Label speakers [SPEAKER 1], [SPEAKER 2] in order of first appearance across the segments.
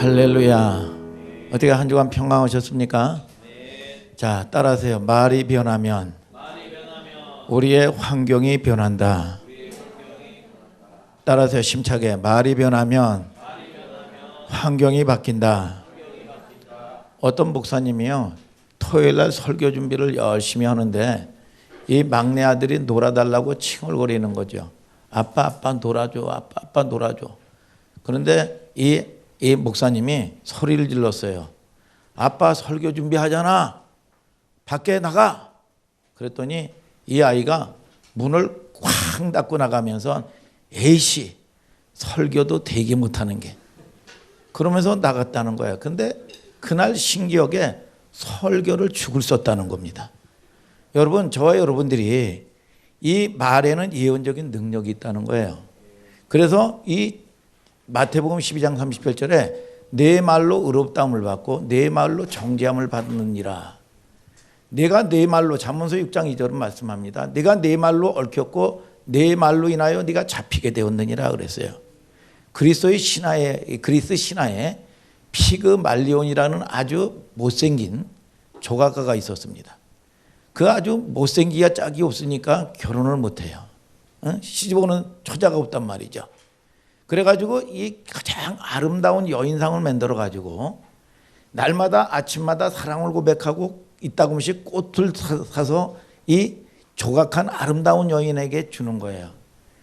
[SPEAKER 1] 할렐루야. 어떻게 한 주간 평강하셨습니까? 자, 따라하세요. 말이 변하면 우리의 환경이 변한다. 따라하세요. 심차게. 말이 변하면 환경이 바뀐다. 어떤 목사님이요, 토요일날 설교 준비를 열심히 하는데 이 막내 아들이 놀아달라고 칭얼거리는 거죠. 아빠, 아빠 놀아줘. 아빠, 아빠 놀아줘. 그런데 이 목사님이 소리를 질렀어요. 아빠 설교 준비하잖아. 밖에 나가. 그랬더니 이 아이가 문을 쾅 닫고 나가면서 에이씨, 설교도 되게 못하는 게. 그러면서 나갔다는 거예요. 근데 그날 신기하게 설교를 죽을 썼다는 겁니다. 여러분, 저와 여러분들이 이 말에는 예언적인 능력이 있다는 거예요. 그래서 이 마태복음 12장 38절에 내 말로 의롭다함을 받고 내 말로 정죄함을 받느니라. 내가 내 말로, 잠언서 6장 2절은 말씀합니다. 내가 내 말로 얽혔고 내 말로 인하여 네가 잡히게 되었느니라 그랬어요. 그리스 신화에 피그말리온이라는 아주 못생긴 조각가가 있었습니다. 그 아주 못생기가 짝이 없으니까 결혼을 못해요. 시집오는 처자가 없단 말이죠. 그래가지고 이 가장 아름다운 여인상을 만들어가지고 날마다 아침마다 사랑을 고백하고 이따금씩 꽃을 사서 이 조각한 아름다운 여인에게 주는 거예요.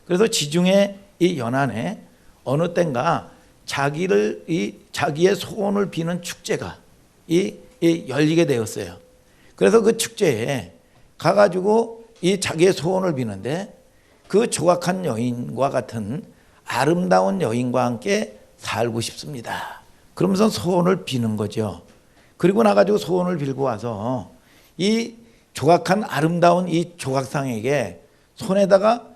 [SPEAKER 1] 그래서 지중해 이 연안에 어느 땐가 자기의 소원을 비는 축제가 열리게 되었어요. 그래서 그 축제에 가가지고 이 자기의 소원을 비는데 그 조각한 여인과 같은 아름다운 여인과 함께 살고 싶습니다. 그러면서 소원을 비는 거죠. 그리고 나가지고 소원을 빌고 와서 이 조각한 아름다운 이 조각상에게 손에다가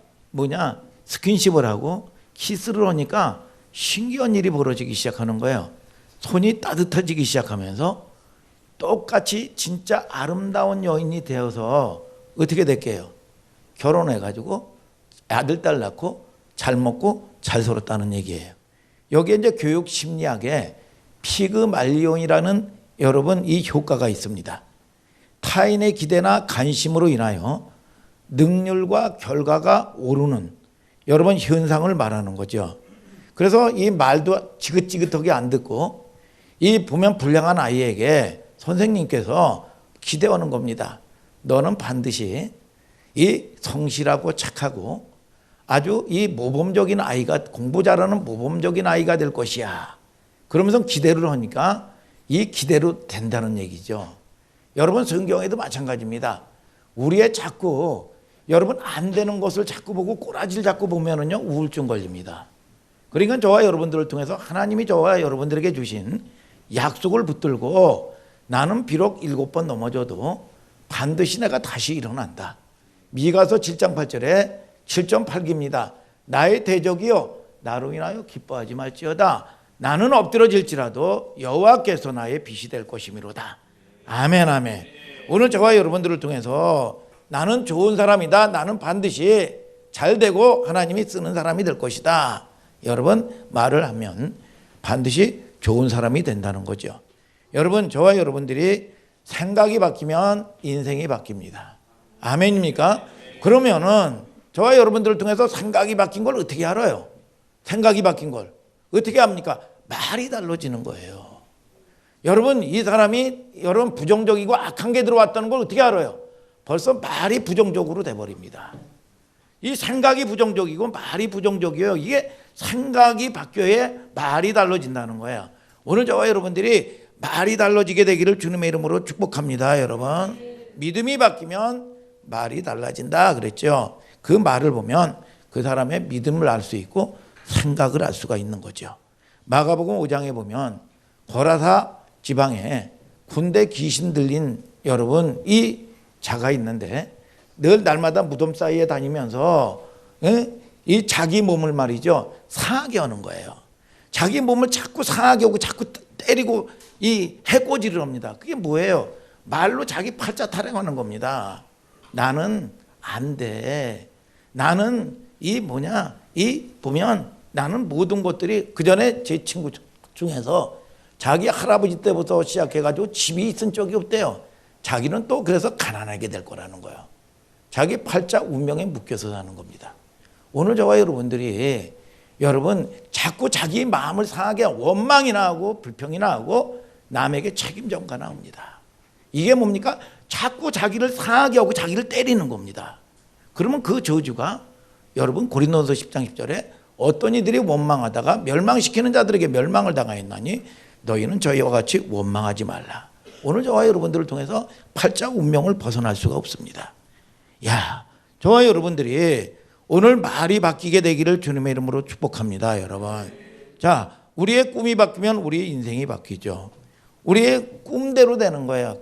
[SPEAKER 1] 스킨십을 하고 키스를 하니까 신기한 일이 벌어지기 시작하는 거예요. 손이 따뜻해지기 시작하면서 똑같이 진짜 아름다운 여인이 되어서 어떻게 됐게요? 결혼해가지고 아들, 딸 낳고 잘 먹고 잘 살았다는 얘기예요. 여기에 이제 교육 심리학에 피그말리온이라는 여러분 이 효과가 있습니다. 타인의 기대나 관심으로 인하여 능률과 결과가 오르는 여러분 현상을 말하는 거죠. 그래서 이 말도 지긋지긋하게 안 듣고 이 보면 불량한 아이에게 선생님께서 기대하는 겁니다. 너는 반드시 이 성실하고 착하고 아주 이 모범적인 아이가, 공부 잘하는 모범적인 아이가 될 것이야. 그러면서 기대를 하니까 이 기대로 된다는 얘기죠. 여러분, 성경에도 마찬가지입니다. 우리의 자꾸 여러분 안 되는 것을 자꾸 보고 꼬라지를 자꾸 보면은요 우울증 걸립니다. 그러니까 저와 여러분들을 통해서 하나님이 저와 여러분들에게 주신 약속을 붙들고 나는 비록 7번 넘어져도 반드시 내가 다시 일어난다. 미가서 7장 8절에 7.8기입니다. 나의 대적이여 나로 인하여 기뻐하지 말지어다. 나는 엎드러질지라도 여호와께서 나의 빛이 될 것이미로다. 아멘, 아멘. 오늘 저와 여러분들을 통해서 나는 좋은 사람이다. 나는 반드시 잘 되고 하나님이 쓰는 사람이 될 것이다. 여러분, 말을 하면 반드시 좋은 사람이 된다는 거죠. 여러분, 저와 여러분들이 생각이 바뀌면 인생이 바뀝니다. 아멘입니까? 그러면은 저와 여러분들을 통해서 생각이 바뀐 걸 어떻게 알아요? 생각이 바뀐 걸 어떻게 합니까? 말이 달라지는 거예요. 여러분, 이 사람이 여러분 부정적이고 악한 게 들어왔다는 걸 어떻게 알아요? 벌써 말이 부정적으로 돼버립니다. 이 생각이 부정적이고 말이 부정적이에요. 이게 생각이 바뀌어야 말이 달라진다는 거예요. 오늘 저와 여러분들이 말이 달라지게 되기를 주님의 이름으로 축복합니다. 여러분, 믿음이 바뀌면 말이 달라진다 그랬죠. 그 말을 보면 그 사람의 믿음을 알 수 있고 생각을 알 수가 있는 거죠. 마가복음 5장에 보면 고라사 지방에 군대 귀신 들린 여러분 이 자가 있는데 늘 날마다 무덤 사이에 다니면서 이 자기 몸을 말이죠 상하게 하는 거예요. 자기 몸을 자꾸 상하게 하고 자꾸 때리고 이 해코지를 합니다. 그게 뭐예요? 말로 자기 팔자 타령하는 겁니다. 나는 안 돼. 나는 보면 나는 모든 것들이 그 전에 제 친구 중에서 자기 할아버지 때부터 시작해가지고 집이 있은 적이 없대요. 자기는 또 그래서 가난하게 될 거라는 거예요. 자기 팔자 운명에 묶여서 사는 겁니다. 오늘 저와 여러분들이 여러분 자꾸 자기 마음을 상하게 원망이나 하고 불평이나 하고 남에게 책임 전가나 합니다. 이게 뭡니까? 자꾸 자기를 상하게 하고 자기를 때리는 겁니다. 그러면 그 저주가 여러분 고린도서 10장 10절에 어떤 이들이 원망하다가 멸망시키는 자들에게 멸망을 당하였나니 너희는 저희와 같이 원망하지 말라. 오늘 저와 여러분들을 통해서 팔자 운명을 벗어날 수가 없습니다. 야, 저와 여러분들이 오늘 말이 바뀌게 되기를 주님의 이름으로 축복합니다, 여러분. 자, 우리의 꿈이 바뀌면 우리의 인생이 바뀌죠. 우리의 꿈대로 되는 거예요.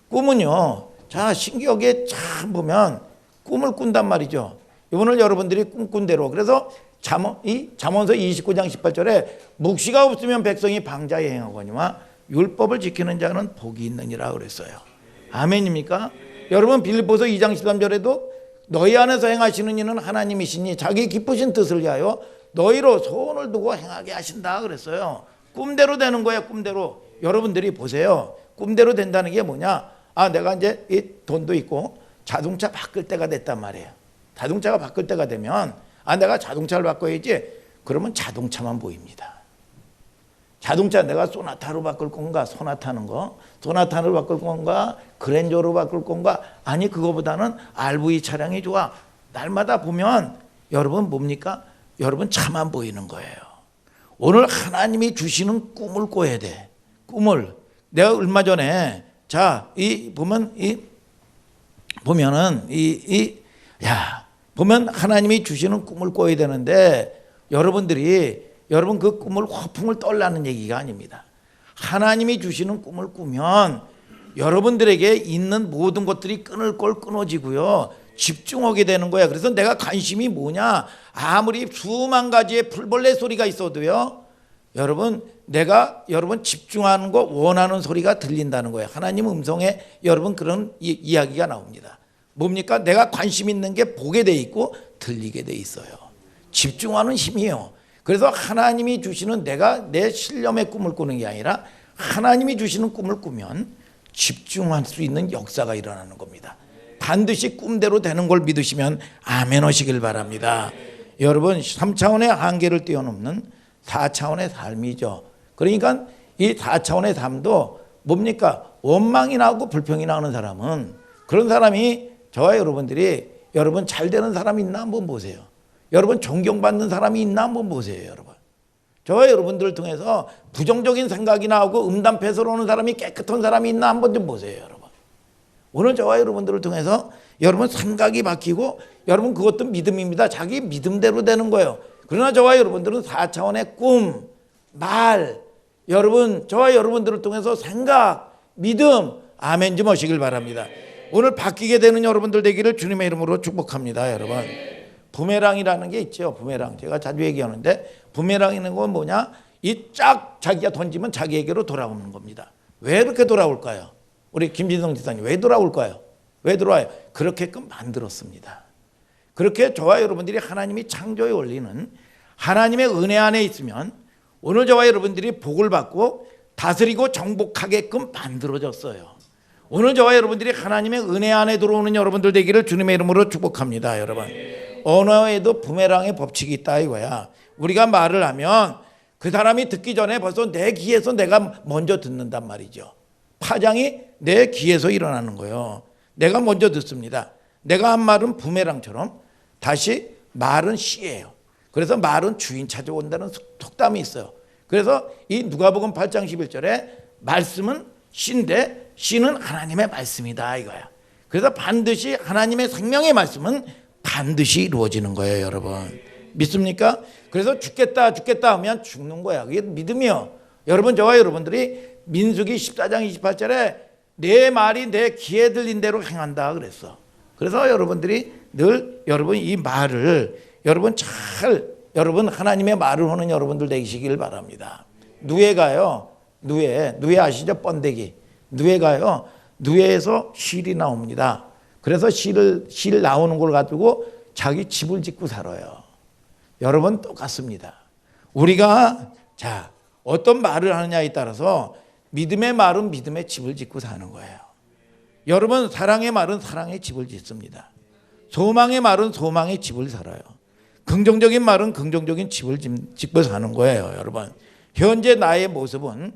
[SPEAKER 1] 꿈은요. 자, 신기하게 참 보면 꿈을 꾼단 말이죠. 오늘 여러분들이 꿈꾼 대로. 그래서 잠언서 29장 18절에 묵시가 없으면 백성이 방자에 행하거니와 율법을 지키는 자는 복이 있느니라 그랬어요. 아멘입니까? 여러분 빌립보서 2장 13절에도 너희 안에서 행하시는 이는 하나님이시니 자기 기쁘신 뜻을 위하여 너희로 소원을 두고 행하게 하신다 그랬어요. 꿈대로 되는 거예요. 꿈대로. 여러분들이 보세요. 꿈대로 된다는 게 뭐냐? 아, 내가 이제 이 돈도 있고 자동차 바꿀 때가 됐단 말이에요. 자동차가 바꿀 때가 되면 아, 내가 자동차를 바꿔야지. 그러면 자동차만 보입니다. 자동차 내가 소나타로 바꿀 건가? 소나타는 거. 소나타로 바꿀 건가? 그랜저로 바꿀 건가? 아니, 그거보다는 RV 차량이 좋아. 날마다 보면 여러분 뭡니까? 여러분 차만 보이는 거예요. 오늘 하나님이 주시는 꿈을 꿔야 돼. 꿈을. 내가 얼마 전에 자, 보면 하나님이 주시는 꿈을 꿔야 되는데 여러분 그 꿈을 허풍을 떨라는 얘기가 아닙니다. 하나님이 주시는 꿈을 꾸면 여러분들에게 있는 모든 것들이 끊어지고요. 집중하게 되는 거야. 그래서 내가 관심이 뭐냐? 아무리 수만 가지의 풀벌레 소리가 있어도요. 여러분 집중하는 거 원하는 소리가 들린다는 거예요. 하나님 음성에 여러분 그런 이야기가 나옵니다. 뭡니까? 내가 관심 있는 게 보게 돼 있고 들리게 돼 있어요. 집중하는 힘이에요. 그래서 하나님이 주시는 내가 내 신념의 꿈을 꾸는 게 아니라 하나님이 주시는 꿈을 꾸면 집중할 수 있는 역사가 일어나는 겁니다. 반드시 꿈대로 되는 걸 믿으시면 아멘 하시길 바랍니다. 여러분 3차원의 한계를 뛰어넘는 4차원의 삶이죠. 그러니까 이 4차원의 삶도 뭡니까? 원망이 나고 불평이 나는 사람은 그런 사람이 저와 여러분들이 여러분 잘 되는 사람이 있나 한번 보세요. 여러분 존경받는 사람이 있나 한번 보세요. 여러분 저와 여러분들을 통해서 부정적인 생각이 나오고 음담패설하는 사람이 깨끗한 사람이 있나 한번 좀 보세요. 여러분 오늘 저와 여러분들을 통해서 여러분 생각이 바뀌고 여러분 그것도 믿음입니다. 자기 믿음대로 되는 거예요. 그러나 저와 여러분들은 4차원의 꿈, 말 여러분 저와 여러분들을 통해서 생각, 믿음 아멘 좀 하시길 바랍니다. 오늘 바뀌게 되는 여러분들 되기를 주님의 이름으로 축복합니다. 여러분 부메랑이라는 게 있죠. 부메랑 제가 자주 얘기하는데 부메랑이라는 건 뭐냐? 이 짝 자기가 던지면 자기에게로 돌아오는 겁니다. 왜 이렇게 돌아올까요? 우리 김진성 지사님 왜 돌아올까요? 왜 돌아와요? 그렇게끔 만들었습니다. 그렇게 저와 여러분들이 하나님이 창조의 원리는 하나님의 은혜 안에 있으면 오늘 저와 여러분들이 복을 받고 다스리고 정복하게끔 만들어졌어요. 오늘 저와 여러분들이 하나님의 은혜 안에 들어오는 여러분들 되기를 주님의 이름으로 축복합니다. 여러분 언어에도 부메랑의 법칙이 있다 이거야. 우리가 말을 하면 그 사람이 듣기 전에 벌써 내 귀에서 내가 먼저 듣는단 말이죠. 파장이 내 귀에서 일어나는 거예요. 내가 먼저 듣습니다. 내가 한 말은 부메랑처럼 다시 말은 씨예요. 그래서 말은 주인 찾아온다는 속담이 있어요. 그래서 이 누가복음 8장 11절에 말씀은 씨인데 씨는 하나님의 말씀이다 이거야. 그래서 반드시 하나님의 생명의 말씀은 반드시 이루어지는 거예요. 여러분 믿습니까? 그래서 죽겠다 하면 죽는 거야. 그게 믿음이요. 여러분 저와 여러분들이 민수기 14장 28절에 내 말이 내 귀에 들린 대로 행한다 그랬어. 그래서 여러분들이 늘 여러분 이 말을 여러분 하나님의 말을 하는 여러분들 되시길 바랍니다. 누에가요. 누에 아시죠? 번데기. 누에에서 실이 나옵니다. 그래서 실 나오는 걸 가지고 자기 집을 짓고 살아요. 여러분 똑같습니다. 우리가 어떤 말을 하느냐에 따라서 믿음의 말은 믿음의 집을 짓고 사는 거예요. 여러분, 사랑의 말은 사랑의 집을 짓습니다. 소망의 말은 소망의 집을 살아요. 긍정적인 말은 긍정적인 집을 짓고 사는 거예요. 여러분, 현재 나의 모습은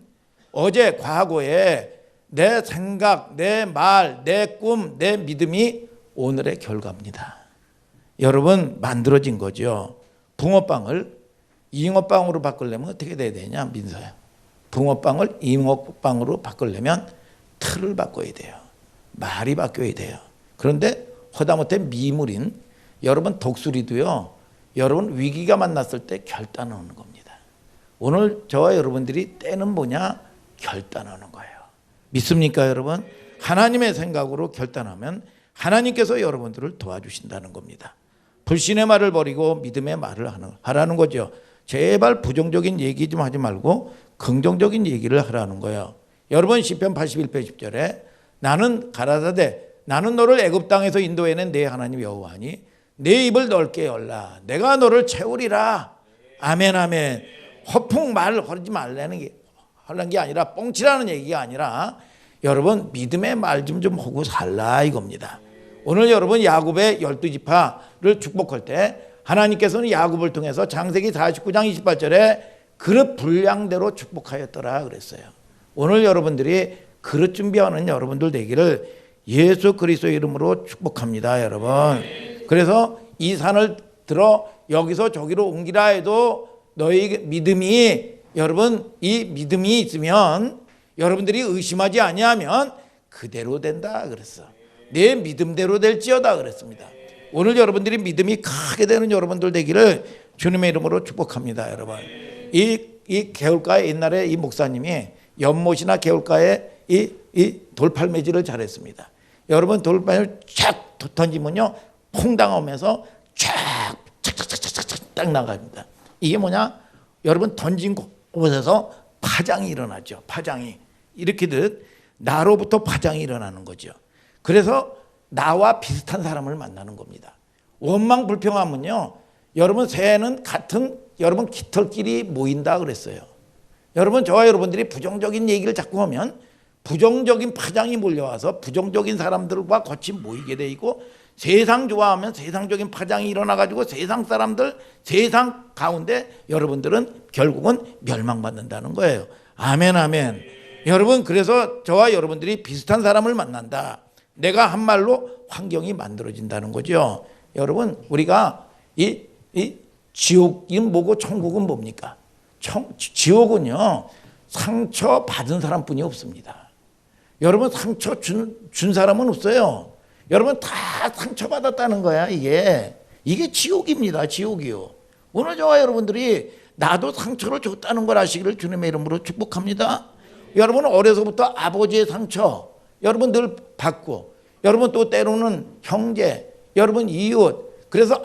[SPEAKER 1] 어제 과거에 내 생각, 내 말, 내 꿈, 내 믿음이 오늘의 결과입니다. 여러분, 만들어진 거죠. 붕어빵을 잉어빵으로 바꾸려면 어떻게 돼야 되냐, 민서야? 붕어빵을 잉어빵으로 바꾸려면 틀을 바꿔야 돼요. 말이 바뀌어야 돼요. 그런데 허다못해 미물인 여러분 독수리도요, 여러분 위기가 만났을 때 결단하는 겁니다. 오늘 저와 여러분들이 때는 뭐냐? 결단하는 거예요. 믿습니까, 여러분? 하나님의 생각으로 결단하면 하나님께서 여러분들을 도와주신다는 겁니다. 불신의 말을 버리고 믿음의 말을 하라는 거죠. 제발 부정적인 얘기 좀 하지 말고 긍정적인 얘기를 하라는 거예요. 여러분, 시편 81편 10절에 나는 가라사대 나는 너를 애굽 땅에서 인도해낸 내 하나님 여호와니 내 입을 넓게 열라 내가 너를 채우리라. 아멘, 아멘. 허풍 말 하지 말라는 게 아니라, 뻥치라는 얘기가 아니라 여러분 믿음의 말 좀 하고 살라 이겁니다. 오늘 여러분 야곱의 12지파를 축복할 때 하나님께서는 야곱을 통해서 창세기 49장 28절에 그릇 분량대로 축복하였더라 그랬어요. 오늘 여러분들이 그릇 준비하는 여러분들 되기를 예수 그리스도의 이름으로 축복합니다, 여러분. 그래서 이 산을 들어 여기서 저기로 옮기라 해도 너희 믿음이, 여러분 이 믿음이 있으면 여러분들이 의심하지 아니하면 그대로 된다 그랬어. 내 믿음대로 될지어다 그랬습니다. 오늘 여러분들이 믿음이 크게 되는 여러분들 되기를 주님의 이름으로 축복합니다, 여러분. 이 개울가에 옛날에 이 목사님이 연못이나 개울가에 이 돌팔매질을 잘했습니다. 여러분 돌팔을 쫙 던지면요 퐁당 하면서 쫙 착착착착착 딱 나갑니다. 이게 뭐냐? 여러분 던진 곳에서 파장이 일어나죠. 파장이 일으키듯 나로부터 파장이 일어나는 거죠. 그래서 나와 비슷한 사람을 만나는 겁니다. 원망 불평하면요 여러분 새는 같은 여러분 깃털끼리 모인다 그랬어요. 여러분 저와 여러분들이 부정적인 얘기를 자꾸 하면 부정적인 파장이 몰려와서 부정적인 사람들과 같이 모이게 되고, 세상 좋아하면 세상적인 파장이 일어나가지고 세상 사람들, 세상 가운데 여러분들은 결국은 멸망받는다는 거예요. 아멘, 아멘. 여러분 그래서 저와 여러분들이 비슷한 사람을 만난다. 내가 한 말로 환경이 만들어진다는 거죠. 여러분 우리가 이 지옥은 뭐고 천국은 뭡니까? 지옥은요 상처 받은 사람뿐이 없습니다. 여러분 상처 준 사람은 없어요. 여러분 다 상처 받았다는 거야. 이게 지옥입니다. 지옥이요. 오늘 저와 여러분들이 나도 상처를 줬다는 걸 아시기를 주님의 이름으로 축복합니다. 여러분 어려서부터 아버지의 상처 여러분 늘 받고, 여러분 또 때로는 형제, 여러분 이웃, 그래서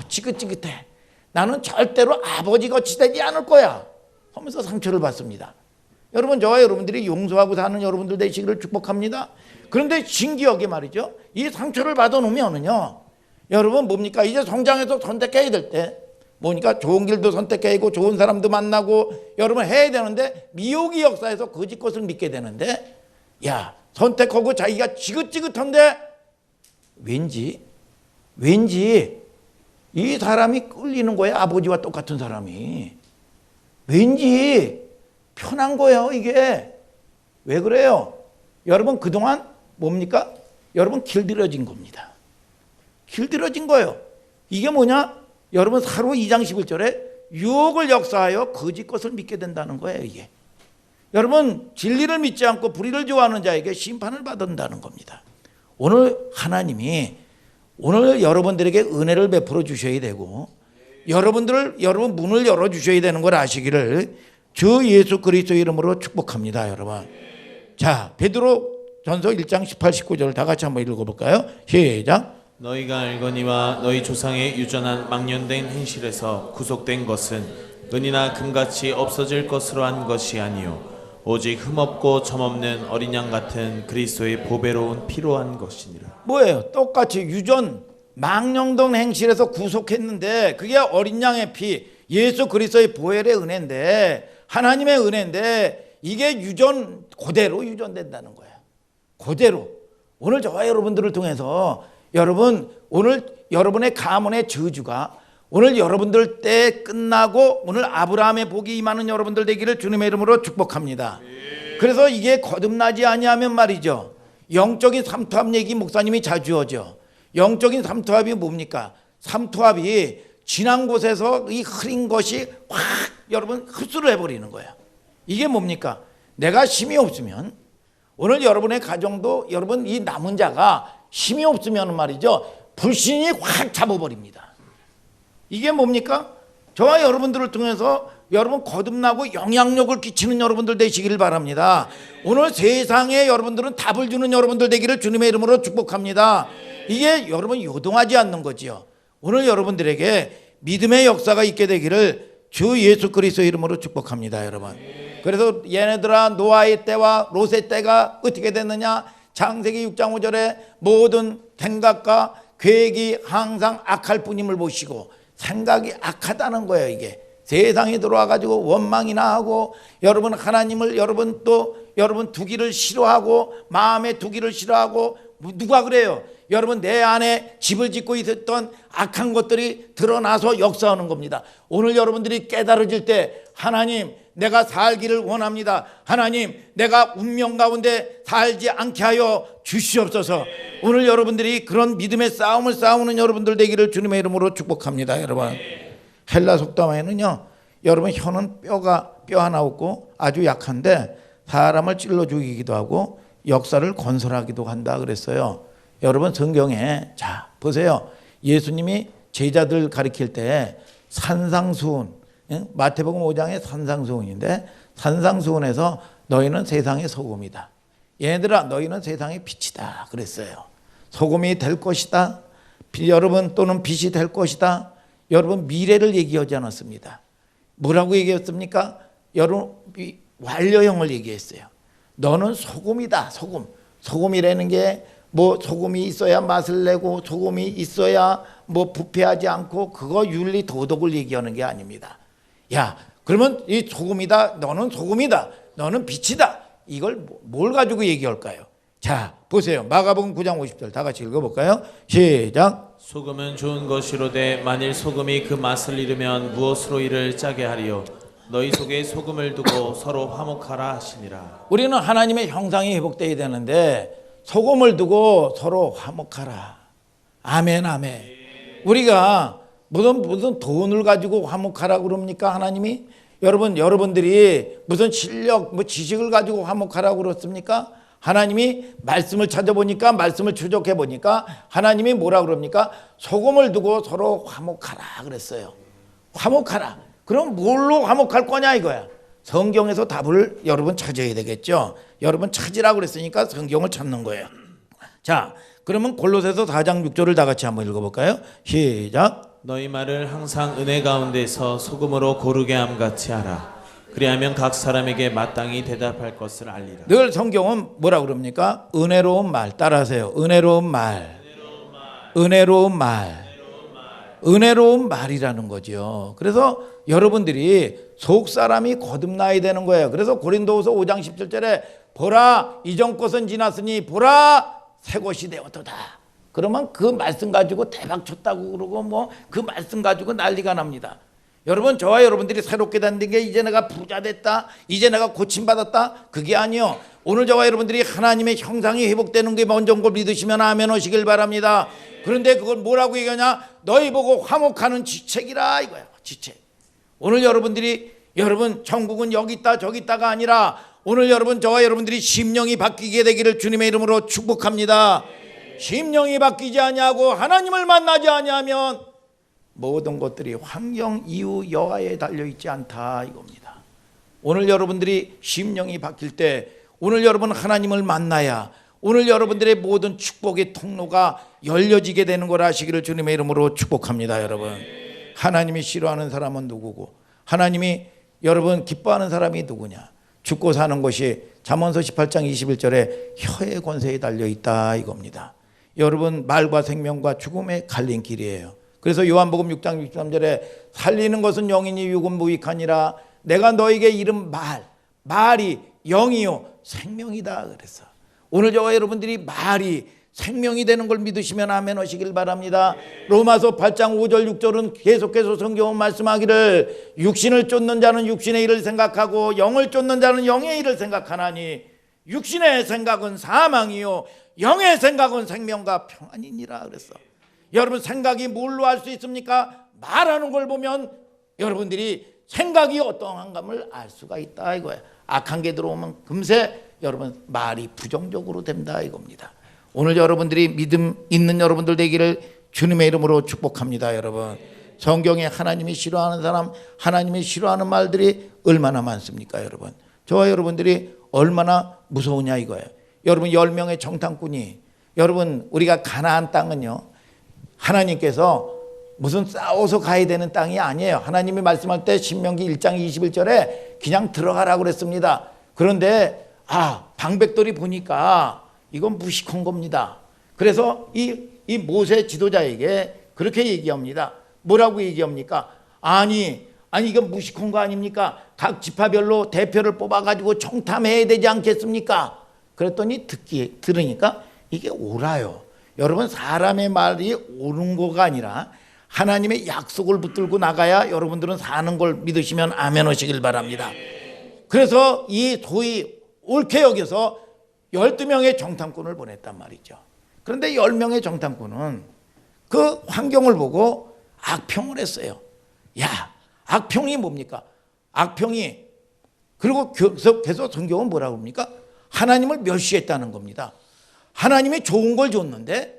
[SPEAKER 1] 지긋지긋해. 나는 절대로 아버지같이 되지 않을 거야 하면서 상처를 받습니다. 여러분 저와 여러분들이 용서하고 사는 여러분들 되시기를 축복합니다. 그런데 신기하게 말이죠, 이 상처를 받아놓으면요 여러분 뭡니까? 이제 성장해서 선택해야 될 때 뭐니까 좋은 길도 선택해야 하고 좋은 사람도 만나고 여러분 해야 되는데, 미혹이 역사에서 거짓 것을 믿게 되는데, 야 선택하고 자기가 지긋지긋한데 왠지 이 사람이 끌리는 거야. 아버지와 똑같은 사람이 왠지 편한 거예요. 이게 왜 그래요? 여러분 그동안 뭡니까? 여러분 길들여진 겁니다. 길들여진 거예요. 이게 뭐냐? 여러분 사로 2장 11절에 유혹을 역사하여 거짓 것을 믿게 된다는 거예요. 이게 여러분 진리를 믿지 않고 불의를 좋아하는 자에게 심판을 받는다는 겁니다. 오늘 하나님이 오늘 여러분들에게 은혜를 베풀어 주셔야 되고, 여러분 문을 열어 주셔야 되는 걸 아시기를 주 예수 그리스도 이름으로 축복합니다, 여러분. 자, 베드로 전서 1장 18, 19절 다 같이 한번 읽어볼까요? 시작.
[SPEAKER 2] 너희가 알거니와 너희 조상의 유전한 망령된 행실에서 구속된 것은 은이나 금같이 없어질 것으로 한 것이 아니요 오직 흠없고 점없는 어린 양 같은 그리스도의 보배로운 피로 한 것이니라.
[SPEAKER 1] 뭐예요? 똑같이 유전 망령된 행실에서 구속했는데 그게 어린 양의 피, 예수 그리스도의 보혈의 은혜인데, 하나님의 은혜인데 이게 그대로 유전된다는 거예요. 그대로. 오늘 저와 여러분들을 통해서 오늘 여러분의 가문의 저주가 오늘 여러분들 때 끝나고 오늘 아브라함의 복이 임하는 여러분들 되기를 주님의 이름으로 축복합니다. 그래서 이게 거듭나지 아니하면 말이죠. 영적인 삼투압 얘기 목사님이 자주 하죠. 영적인 삼투압이 뭡니까? 삼투압이 지난 곳에서 이 흐린 것이 확 여러분 흡수를 해버리는 거예요. 이게 뭡니까? 내가 힘이 없으면 오늘 여러분의 가정도 여러분 이 남은 자가 힘이 없으면 말이죠. 불신이 확 잡아버립니다. 이게 뭡니까? 저와 여러분들을 통해서 여러분 거듭나고 영향력을 끼치는 여러분들 되시기를 바랍니다. 오늘 세상에 여러분들은 답을 주는 여러분들 되기를 주님의 이름으로 축복합니다. 이게 여러분 요동하지 않는 거지요. 오늘 여러분들에게 믿음의 역사가 있게 되기를 주 예수 그리스도의 이름으로 축복합니다, 여러분. 그래서 얘네들아 노아의 때와 롯의 때가 어떻게 됐느냐? 창세기 6장 5절에 모든 생각과 계획이 항상 악할 뿐임을 보시고 생각이 악하다는 거예요. 이게 세상에 들어와 가지고 원망이나 하고 여러분 하나님을 여러분 두기를 싫어하고 마음에 두기를 싫어하고 누가 그래요? 여러분 내 안에 집을 짓고 있었던 악한 것들이 드러나서 역사하는 겁니다. 오늘 여러분들이 깨달아질 때 하나님 내가 살기를 원합니다. 하나님 내가 운명 가운데 살지 않게 하여 주시옵소서. 오늘 여러분들이 그런 믿음의 싸움을 싸우는 여러분들 되기를 주님의 이름으로 축복합니다. 여러분 헬라 속담에는요 여러분 혀는 뼈 하나 없고 아주 약한데 사람을 찔러 죽이기도 하고 역사를 건설하기도 한다 그랬어요. 여러분 성경에 자 보세요. 예수님이 제자들 가리킬 때 산상수훈 마태복음 5장의 산상수훈인데 산상수훈에서 너희는 세상의 소금이다. 얘들아 너희는 세상의 빛이다 그랬어요. 소금이 될 것이다. 여러분 또는 빛이 될 것이다. 여러분 미래를 얘기하지 않았습니다. 뭐라고 얘기했습니까? 여러분 완료형을 얘기했어요. 너는 소금이다. 소금이라는 게 뭐 소금이 있어야 맛을 내고 소금이 있어야 뭐 부패하지 않고 그거 윤리 도덕을 얘기하는 게 아닙니다. 야 그러면 이 소금이다. 너는 소금이다. 너는 빛이다. 이걸 뭘 가지고 얘기할까요? 자 보세요. 마가복음 9장 50절 다 같이 읽어볼까요? 시작.
[SPEAKER 2] 소금은 좋은 것이로되 만일 소금이 그 맛을 잃으면 무엇으로 이를 짜게 하리요? 너희 속에 소금을 두고 서로 화목하라 하시니라.
[SPEAKER 1] 우리는 하나님의 형상이 회복되어야 되는데 소금을 두고 서로 화목하라. 아멘 아멘. 우리가 무슨 돈을 가지고 화목하라고 그럽니까 하나님이? 여러분들이 무슨 실력 지식을 가지고 화목하라고 그렇습니까? 하나님이 말씀을 찾아보니까 말씀을 추적해 보니까 하나님이 뭐라 그럽니까? 소금을 두고 서로 화목하라 그랬어요. 화목하라. 그럼 뭘로 화목할 거냐 이거야. 성경에서 답을 여러분 찾아야 되겠죠. 여러분 찾으라고 그랬으니까 성경을 찾는 거예요. 자 그러면 골로새서 4장 6절을 다 같이 한번 읽어볼까요? 시작.
[SPEAKER 2] 너희 말을 항상 은혜 가운데서 소금으로 고르게 함같이 하라. 그리하면 각 사람에게 마땅히 대답할 것을 알리라.
[SPEAKER 1] 늘 성경은 뭐라 그럽니까? 은혜로운 말 따라하세요. 은혜로운 말이라는 거죠. 그래서 여러분들이 속 사람이 거듭나야 되는 거예요. 그래서 고린도후서 5장 17절에 보라 이전 것은 지났으니 보라 새 것이 되었도다. 그러면 그 말씀 가지고 대박 쳤다고 그러고 뭐 그 말씀 가지고 난리가 납니다. 여러분 저와 여러분들이 새롭게 된 게 이제 내가 부자 됐다. 이제 내가 고침받았다. 그게 아니요. 오늘 저와 여러분들이 하나님의 형상이 회복되는 게 먼저인 걸 믿으시면 아멘 하시길 바랍니다. 그런데 그걸 뭐라고 얘기하냐? 너희 보고 화목하는 지책이라 이거야. 지책. 오늘 여러분 천국은 여기 있다 저기 있다가 아니라 오늘 여러분 저와 여러분들이 심령이 바뀌게 되기를 주님의 이름으로 축복합니다. 심령이 바뀌지 아니하고 하나님을 만나지 아니하면 모든 것들이 환경 이유 여하에 달려있지 않다 이겁니다. 오늘 여러분들이 심령이 바뀔 때 오늘 여러분 하나님을 만나야 오늘 여러분들의 모든 축복의 통로가 열려지게 되는 걸 아시기를 주님의 이름으로 축복합니다. 여러분 하나님이 싫어하는 사람은 누구고 하나님이 여러분 기뻐하는 사람이 누구냐? 죽고 사는 것이 잠언서 18장 21절에 혀의 권세에 달려있다 이겁니다. 여러분 말과 생명과 죽음의 갈림길이에요. 그래서 요한복음 6장 63절에 살리는 것은 영이니 육은 무익하니라 내가 너에게 이른 말이 영이요 생명이다 그랬어. 오늘 저와 여러분들이 말이 생명이 되는 걸 믿으시면 아멘 하시길 바랍니다. 로마서 8장 5절 6절은 계속해서 성경은 말씀하기를 육신을 쫓는 자는 육신의 일을 생각하고 영을 쫓는 자는 영의 일을 생각하나니 육신의 생각은 사망이요 영의 생각은 생명과 평안이니라 그랬어. 여러분 생각이 뭘로 알 수 있습니까? 말하는 걸 보면 여러분들이 생각이 어떠한감을 알 수가 있다 이거야. 악한 게 들어오면 금세 여러분 말이 부정적으로 된다 이겁니다. 오늘 여러분들이 믿음 있는 여러분들 되기를 주님의 이름으로 축복합니다. 여러분 성경에 하나님이 싫어하는 사람, 하나님이 싫어하는 말들이 얼마나 많습니까? 여러분 저와 여러분들이 얼마나 무서우냐 이거예요. 여러분 10명의 정탐꾼이 여러분 우리가 가나안 땅은요 하나님께서 무슨 싸워서 가야 되는 땅이 아니에요. 하나님이 말씀할 때 신명기 1장 21절에 그냥 들어가라고 그랬습니다. 그런데 방백들이 보니까 이건 무식한 겁니다. 그래서 이 모세 지도자에게 그렇게 얘기합니다. 뭐라고 얘기합니까? 아니 이건 무식한 거 아닙니까? 각 지파별로 대표를 뽑아가지고 정탐해야 되지 않겠습니까? 그랬더니 들으니까 이게 옳아요. 여러분 사람의 말이 옳은 거가 아니라 하나님의 약속을 붙들고 나가야 여러분들은 사는 걸 믿으시면 아멘 하시길 바랍니다. 그래서 이 소위 옳게 여겨서 12명의 정탐꾼을 보냈단 말이죠. 그런데 10명의 정탐꾼은 그 환경을 보고 악평을 했어요. 야, 악평이 뭡니까? 악평이 그리고 계속 성경은 뭐라고 합니까? 하나님을 멸시했다는 겁니다. 하나님이 좋은 걸 줬는데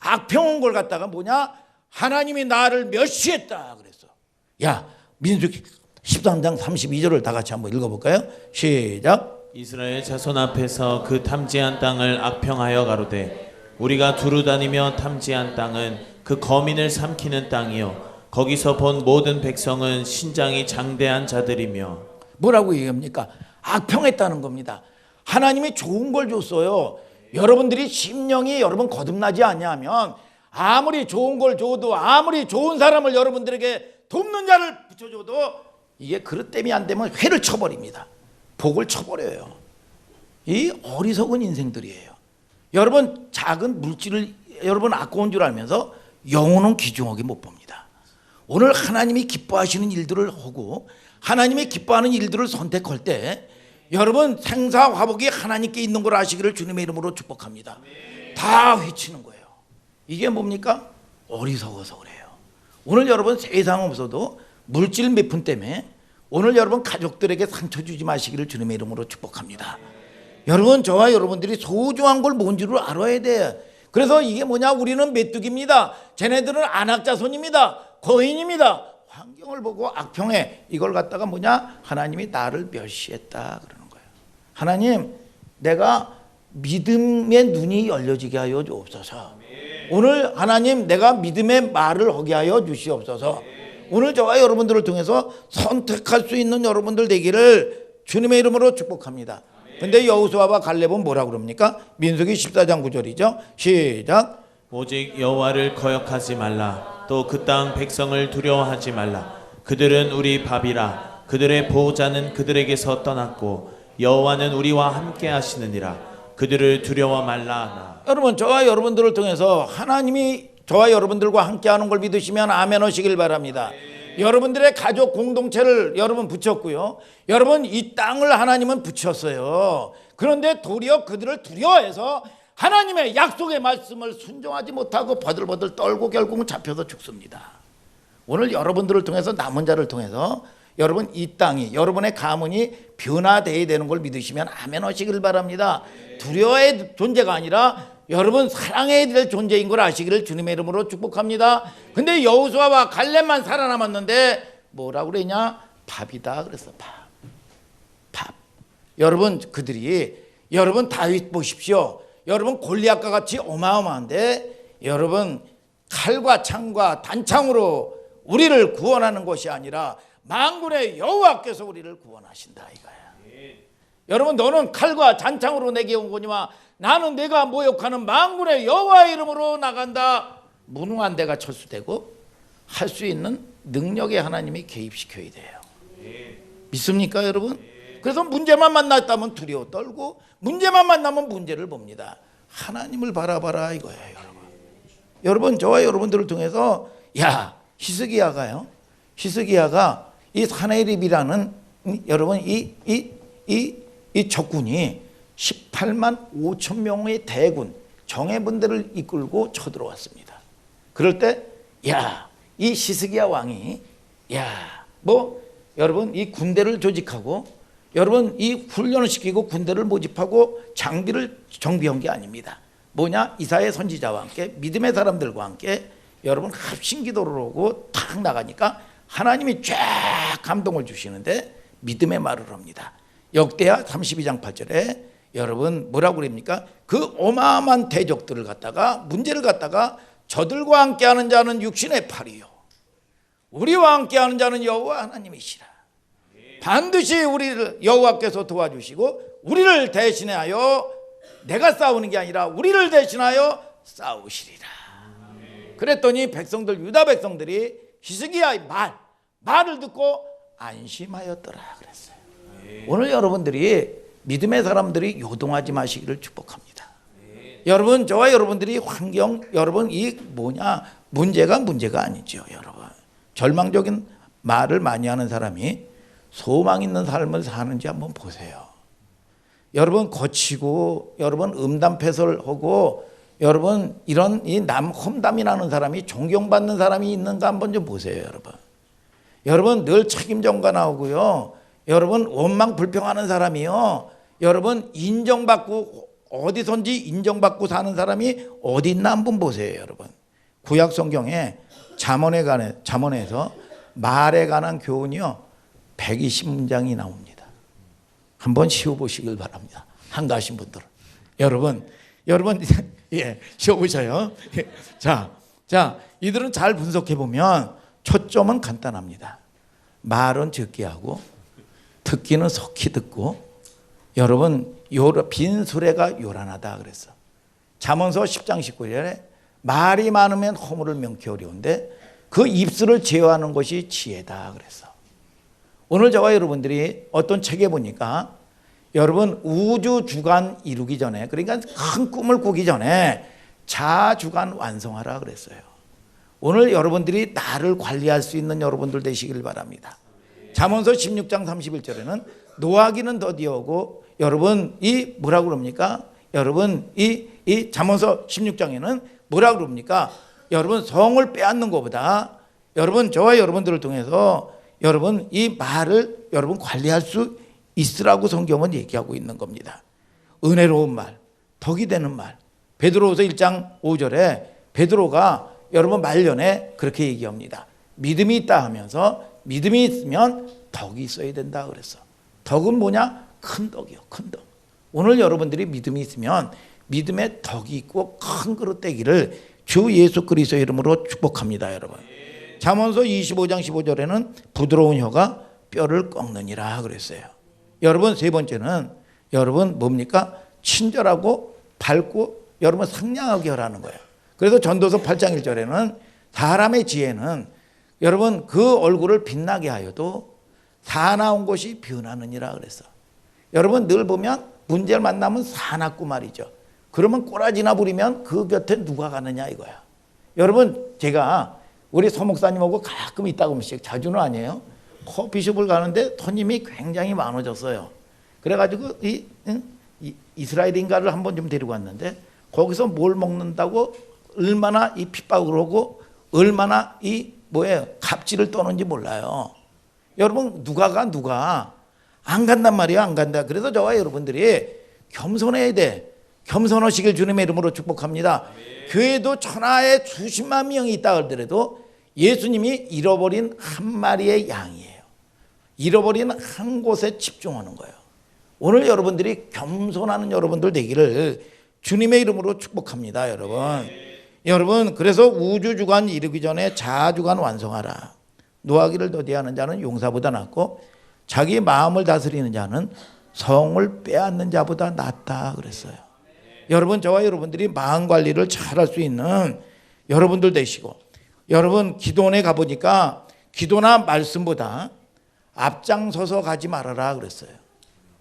[SPEAKER 1] 악평한 걸 갖다가 뭐냐? 하나님이 나를 멸시했다 그랬어. 야, 민수기 13장 32절을 다 같이 한번 읽어볼까요? 시작.
[SPEAKER 2] 이스라엘 자손 앞에서 그 탐지한 땅을 악평하여 가로되 우리가 두루 다니며 탐지한 땅은 그 거민을 삼키는 땅이요 거기서 본 모든 백성은 신장이 장대한 자들이며.
[SPEAKER 1] 뭐라고 얘기합니까? 악평했다는 겁니다. 하나님이 좋은 걸 줬어요. 여러분들이 심령이 여러분 거듭나지 않냐면 아무리 좋은 걸 줘도 아무리 좋은 사람을 여러분들에게 돕는 자를 붙여줘도 이게 그릇됨이 안 되면 회를 쳐버립니다. 복을 쳐버려요. 이 어리석은 인생들이에요. 여러분 작은 물질을 여러분 아까운 줄 알면서 영혼은 귀중하게 못 봅니다. 오늘 하나님이 기뻐하시는 일들을 하고 하나님이 기뻐하는 일들을 선택할 때 여러분 생사화복이 하나님께 있는 걸 아시기를 주님의 이름으로 축복합니다. 다 회치는 거예요. 이게 뭡니까? 어리석어서 그래요. 오늘 여러분 세상 없어도 물질 몇 푼 때문에 오늘 여러분 가족들에게 상처 주지 마시기를 주님의 이름으로 축복합니다. 여러분 저와 여러분들이 소중한 걸 뭔지를 알아야 돼요. 그래서 이게 뭐냐? 우리는 메뚜기입니다. 쟤네들은 안악자손입니다. 거인입니다. 환경을 보고 악평해. 이걸 갖다가 뭐냐? 하나님이 나를 멸시했다 그러는 거예요. 하나님 내가 믿음의 눈이 열려지게 하여 주옵소서. 오늘 하나님 내가 믿음의 말을 하게 하여 주시옵소서. 오늘 저와 여러분들을 통해서 선택할 수 있는 여러분들 되기를 주님의 이름으로 축복합니다. 근데 여호수아와 갈렙은 뭐라고 그럽니까? 민수기 14장 9절이죠. 시작.
[SPEAKER 2] 오직 여호와를 거역하지 말라. 또 그 땅 백성을 두려워하지 말라. 그들은 우리 밥이라. 그들의 보호자는 그들에게서 떠났고 여호와는 우리와 함께 하시느니라. 그들을 두려워 말라.
[SPEAKER 1] 여러분 저와 여러분들을 통해서 하나님이 저와 여러분들과 함께하는 걸 믿으시면 아멘 하시길 바랍니다. 여러분들의 가족 공동체를 여러분 붙였고요. 여러분 이 땅을 하나님은 붙였어요. 그런데 도리어 그들을 두려워해서 하나님의 약속의 말씀을 순종하지 못하고 버들버들 떨고 결국은 잡혀서 죽습니다. 오늘 여러분들을 통해서 남은 자를 통해서 여러분 이 땅이 여러분의 가문이 변화되어야 되는 걸 믿으시면 아멘 하시길 바랍니다. 두려워의 존재가 아니라 여러분 사랑해야 될 존재인 걸 아시기를 주님의 이름으로 축복합니다. 근데 여호수아와 갈렙만 살아남았는데 뭐라고 그랬냐? 밥이다 그랬어. 밥. 여러분 그들이 여러분 다윗 보십시오. 여러분 골리앗과 같이 어마어마한데 여러분 칼과 창과 단창으로 우리를 구원하는 것이 아니라 만군의 여호와께서 우리를 구원하신다 이거야. 여러분 너는 칼과 단창으로 내게 온 거니와 나는 내가 모욕하는 만군의 여호와의 이름으로 나간다. 무능한 데가 철수되고 할 수 있는 능력의 하나님이 개입시켜야 돼요. 믿습니까 여러분? 그래서 문제만 만났다면 두려워 떨고 문제만 만나면 문제를 봅니다. 하나님을 바라봐라 이거예요 여러분. 여러분 저와 여러분들을 통해서 히스기야가 이 사네립이라는 여러분 이 적군이 18만 5천 명의 대군 정예분들을 이끌고 쳐들어왔습니다. 그럴 때 이 히스기야 왕이 여러분 이 군대를 조직하고 여러분 이 훈련을 시키고 군대를 모집하고 장비를 정비한 게 아닙니다. 뭐냐? 이사야 선지자와 함께 믿음의 사람들과 함께 여러분 합심기도를 하고 탁 나가니까 하나님이 쫙 감동을 주시는데 믿음의 말을 합니다. 역대하 32장 8절에 여러분 뭐라고 그럽니까? 그 어마어마한 대적들을 갖다가 문제를 갖다가 저들과 함께하는 자는 육신의 팔이요 우리와 함께하는 자는 여호와 하나님이시라. 반드시 우리를 여호와께서 도와주시고 우리를 대신하여 내가 싸우는 게 아니라 우리를 대신하여 싸우시리라. 그랬더니 백성들 유다 백성들이 히스기야의 말을 듣고 안심하였더라 그랬어요. 오늘 여러분들이 믿음의 사람들이 요동하지 마시기를 축복합니다. 여러분 저와 여러분들이 환경 여러분 문제가 아니죠. 여러분 절망적인 말을 많이 하는 사람이 소망 있는 삶을 사는지 한번 보세요. 여러분 거치고 여러분 음담패설하고 여러분 이런 이 험담이라는 사람이 존경받는 사람이 있는가 한번 좀 보세요. 여러분 늘 책임전가 나오고요. 여러분 원망 불평하는 사람이요. 여러분 인정받고 어디선지 인정받고 사는 사람이 어디 있나 한번 보세요. 여러분 구약 성경에 잠언에서 말에 관한 교훈이요 120문장이 나옵니다. 한번 쉬어보시길 바랍니다. 한가하신 분들은 여러분 쉬어보셔요. 자 이들은 잘 분석해 보면 초점은 간단합니다. 말은 적게 하고 듣기는 석히 듣고 여러분 빈 수레가 요란하다 그랬어. 잠언서 10장 19절에 말이 많으면 허물을 명키 어려운데 그 입술을 제어하는 것이 지혜다 그랬어. 오늘 저와 여러분들이 어떤 책에 보니까 여러분 우주 주관 이루기 전에 그러니까 큰 꿈을 꾸기 전에 자주관 완성하라 그랬어요. 오늘 여러분들이 나를 관리할 수 있는 여러분들 되시길 바랍니다. 잠언서 16장 31절에는 노하기는 더디하고 여러분 이 뭐라고 그럽니까? 여러분 이 잠언서 16장에는 뭐라고 그럽니까? 여러분 성을 빼앗는 것보다 여러분 저와 여러분들을 통해서 여러분 이 말을 여러분 관리할 수 있으라고 성경은 얘기하고 있는 겁니다. 은혜로운 말, 덕이 되는 말. 베드로후서 1장 5절에 베드로가 여러분 말년에 그렇게 얘기합니다. 믿음이 있다 하면서 믿음이 있으면 덕이 있어야 된다 그랬어. 덕은 뭐냐? 큰 덕이요. 큰 덕. 오늘 여러분들이 믿음이 있으면 믿음의 덕이 있고 큰 그릇 되기를 주 예수 그리스도의 이름으로 축복합니다. 여러분. 잠언서 25장 15절에는 부드러운 혀가 뼈를 꺾느니라 그랬어요. 여러분 세 번째는 여러분 뭡니까? 친절하고 밝고 여러분 상냥하게 하라는 거예요. 그래서 전도서 8장 1절에는 사람의 지혜는 여러분 그 얼굴을 빛나게 하여도 사나운 것이 변하느니라 그랬어. 여러분 늘 보면 문제를 만나면 사납고 말이죠. 그러면 꼬라지나 부리면 그 곁에 누가 가느냐 이거야. 여러분 제가 우리 서 목사님하고 가끔 있다 보면씩 자주는 아니에요. 커피숍을 가는데 손님이 굉장히 많아졌어요. 그래가지고 이스라엘인가를 한번 좀 데리고 왔는데 거기서 뭘 먹는다고 얼마나 이 핍박을 하고 얼마나 갑질을 떠는지 몰라요. 여러분 누가 안 간단 말이에요. 안 간다. 그래서 저와 여러분들이 겸손해야 돼. 겸손하시길 주님의 이름으로 축복합니다. 교회도 천하에 수십만 명이 있다 하더라도 예수님이 잃어버린 한 마리의 양이에요. 잃어버린 한 곳에 집중하는 거예요. 오늘 여러분들이 겸손하는 여러분들 되기를 주님의 이름으로 축복합니다. 여러분 그래서 우주주관 이르기 전에 자주관 완성하라. 노하기를 더디하는 자는 용사보다 낫고 자기 마음을 다스리는 자는 성을 빼앗는 자보다 낫다 그랬어요. 여러분 저와 여러분들이 마음 관리를 잘할 수 있는 여러분들 되시고 여러분 기도원에 가보니까 기도나 말씀보다 앞장서서 가지 말아라 그랬어요.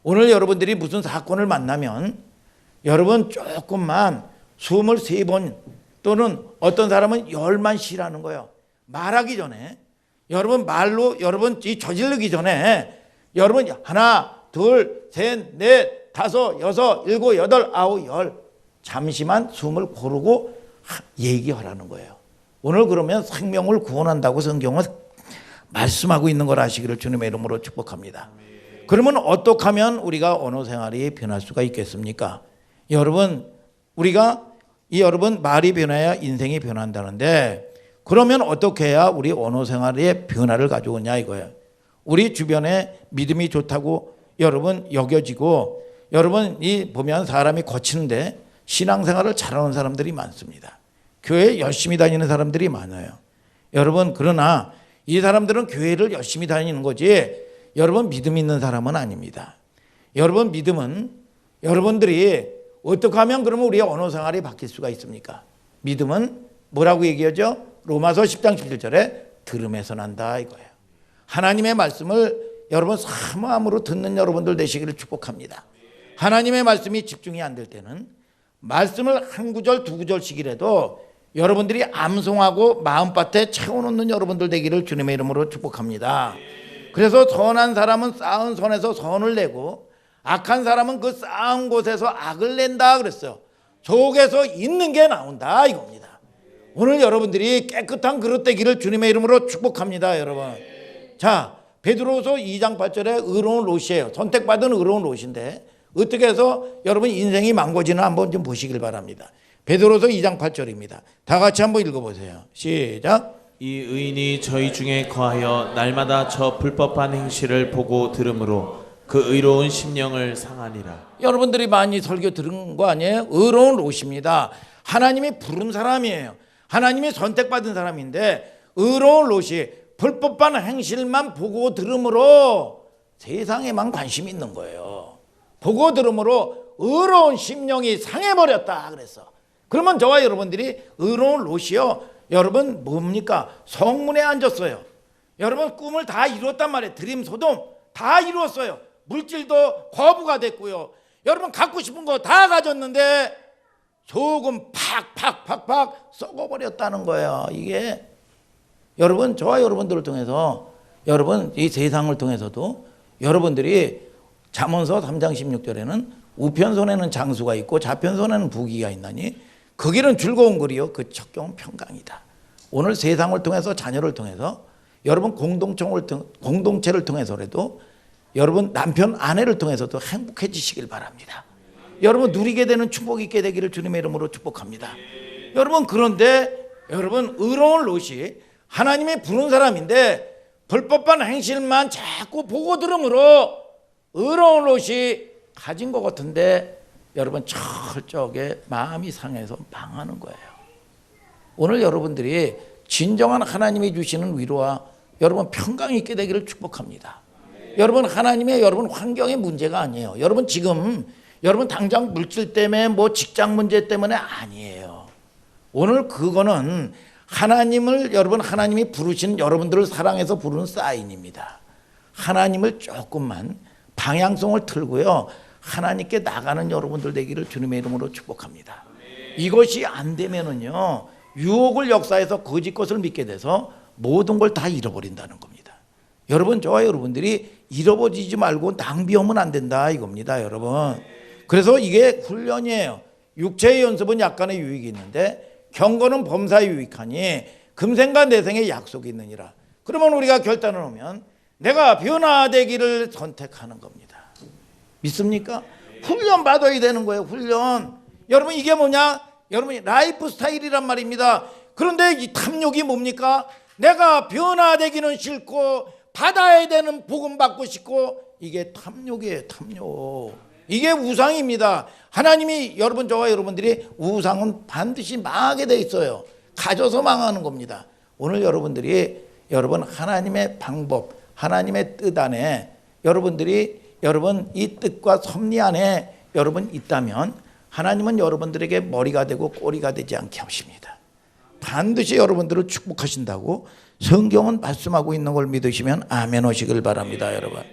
[SPEAKER 1] 오늘 여러분들이 무슨 사건을 만나면 여러분 조금만 숨을 3번 또는 어떤 사람은 10만 쉬라는 거예요. 말하기 전에 여러분 말로 여러분 이 저지르기 전에 여러분 하나 둘 셋 넷 다섯 여섯 일곱 여덟 아홉 열 잠시만 숨을 고르고 얘기하라는 거예요. 오늘 그러면 생명을 구원한다고 성경은 말씀하고 있는 걸 아시기를 주님의 이름으로 축복합니다. 그러면 어떻게 하면 우리가 언어 생활이 변할 수가 있겠습니까? 여러분 우리가 여러분 말이 변해야 인생이 변한다는데 그러면 어떻게 해야 우리 언어 생활의 변화를 가져오냐 이거예요. 우리 주변에 믿음이 좋다고 여러분 여겨지고 여러분이 보면 사람이 거치는데 신앙생활을 잘하는 사람들이 많습니다. 교회 열심히 다니는 사람들이 많아요. 여러분 그러나 이 사람들은 교회를 열심히 다니는 거지 여러분 믿음 있는 사람은 아닙니다. 여러분 믿음은 여러분들이 어떻게 하면 그러면 우리의 언어 생활이 바뀔 수가 있습니까? 믿음은 뭐라고 얘기하죠? 로마서 10장 11절에 들음에서 난다 이거예요. 하나님의 말씀을 여러분 사모함으로 듣는 여러분들 되시기를 축복합니다. 하나님의 말씀이 집중이 안 될 때는 말씀을 한 구절 두 구절씩이라도 여러분들이 암송하고 마음밭에 채워놓는 여러분들 되기를 주님의 이름으로 축복합니다. 그래서 선한 사람은 쌓은 선에서 선을 내고 악한 사람은 그 쌓은 곳에서 악을 낸다 그랬어요. 속에서 있는 게 나온다 이겁니다. 오늘 여러분들이 깨끗한 그릇 되기를 주님의 이름으로 축복합니다. 여러분 자 베드로후서 2장 8절에 의로운 롯이에요. 선택받은 의로운 롯인데 어떻게 해서 여러분 인생이 망고지는 한번 좀 보시길 바랍니다. 베드로후서 2장 8절입니다. 다 같이 한번 읽어보세요. 시작.
[SPEAKER 2] 이 의인이 저희 중에 거하여 날마다 저 불법한 행실을 보고 들으므로 그 의로운 심령을 상하니라.
[SPEAKER 1] 여러분들이 많이 설교 들은 거 아니에요? 의로운 롯입니다. 하나님이 부른 사람이에요. 하나님이 선택받은 사람인데 의로운 롯이 불법한 행실만 보고 들으므로 세상에만 관심이 있는 거예요. 보고 들으므로 의로운 심령이 상해버렸다 그랬어. 그러면 저와 여러분들이 의로운 롯이요 여러분 뭡니까? 성문에 앉았어요. 여러분 꿈을 다 이뤘단 말이에요. 드림 소돔 다 이루었어요. 물질도 거부가 됐고요. 여러분 갖고 싶은 거 다 가졌는데 조금 팍팍팍팍 썩어버렸다는 거예요. 이게 여러분 저와 여러분들을 통해서 여러분 이 세상을 통해서도 여러분들이 잠언서 3장 16절에는 우편손에는 장수가 있고 좌편손에는 부귀가 있나니 그 길은 즐거운 거리요 그 척경은 평강이다. 오늘 세상을 통해서 자녀를 통해서 여러분 공동체를 통해서라도 여러분 남편 아내를 통해서도 행복해지시길 바랍니다. 여러분 누리게 되는 축복이 있게 되기를 주님의 이름으로 축복합니다. 여러분 그런데 여러분 의로운 롯이 하나님이 부른 사람인데 불법한 행실만 자꾸 보고 들으므로 의로운 롯이 가진 것 같은데 여러분 철저하게 마음이 상해서 망하는 거예요. 오늘 여러분들이 진정한 하나님이 주시는 위로와 여러분 평강이 있게 되기를 축복합니다. 여러분 하나님의 여러분 환경의 문제가 아니에요. 여러분 지금 여러분 당장 물질 때문에 뭐 직장 문제 때문에 아니에요. 오늘 그거는 하나님을 여러분 하나님이 부르신 여러분들을 사랑해서 부르는 사인입니다. 하나님을 조금만 방향성을 틀고요. 하나님께 나가는 여러분들 되기를 주님의 이름으로 축복합니다. 이것이 안 되면은요. 유혹을 역사해서 거짓 것을 믿게 돼서 모든 걸 다 잃어버린다는 겁니다. 여러분 저와 여러분들이 잃어버리지 말고 낭비하면 안 된다 이겁니다. 여러분. 그래서 이게 훈련이에요. 육체의 연습은 약간의 유익이 있는데 경건은 범사에 유익하니 금생과 내생에 약속이 있느니라. 그러면 우리가 결단을 하면 내가 변화되기를 선택하는 겁니다. 믿습니까? 훈련 받아야 되는 거예요. 훈련. 여러분 이게 뭐냐? 여러분 라이프 스타일이란 말입니다. 그런데 이 탐욕이 뭡니까? 내가 변화되기는 싫고 받아야 되는 복음 받고 싶고 이게 탐욕이에요. 탐욕. 이게 우상입니다. 하나님이 여러분 저와 여러분들이 우상은 반드시 망하게 돼 있어요. 가져서 망하는 겁니다. 오늘 여러분들이 여러분 하나님의 방법 하나님의 뜻 안에 여러분들이 여러분 이 뜻과 섭리 안에 여러분 있다면 하나님은 여러분들에게 머리가 되고 꼬리가 되지 않게 하십니다. 반드시 여러분들을 축복하신다고 성경은 말씀하고 있는 걸 믿으시면 아멘 하시길 바랍니다. 여러분,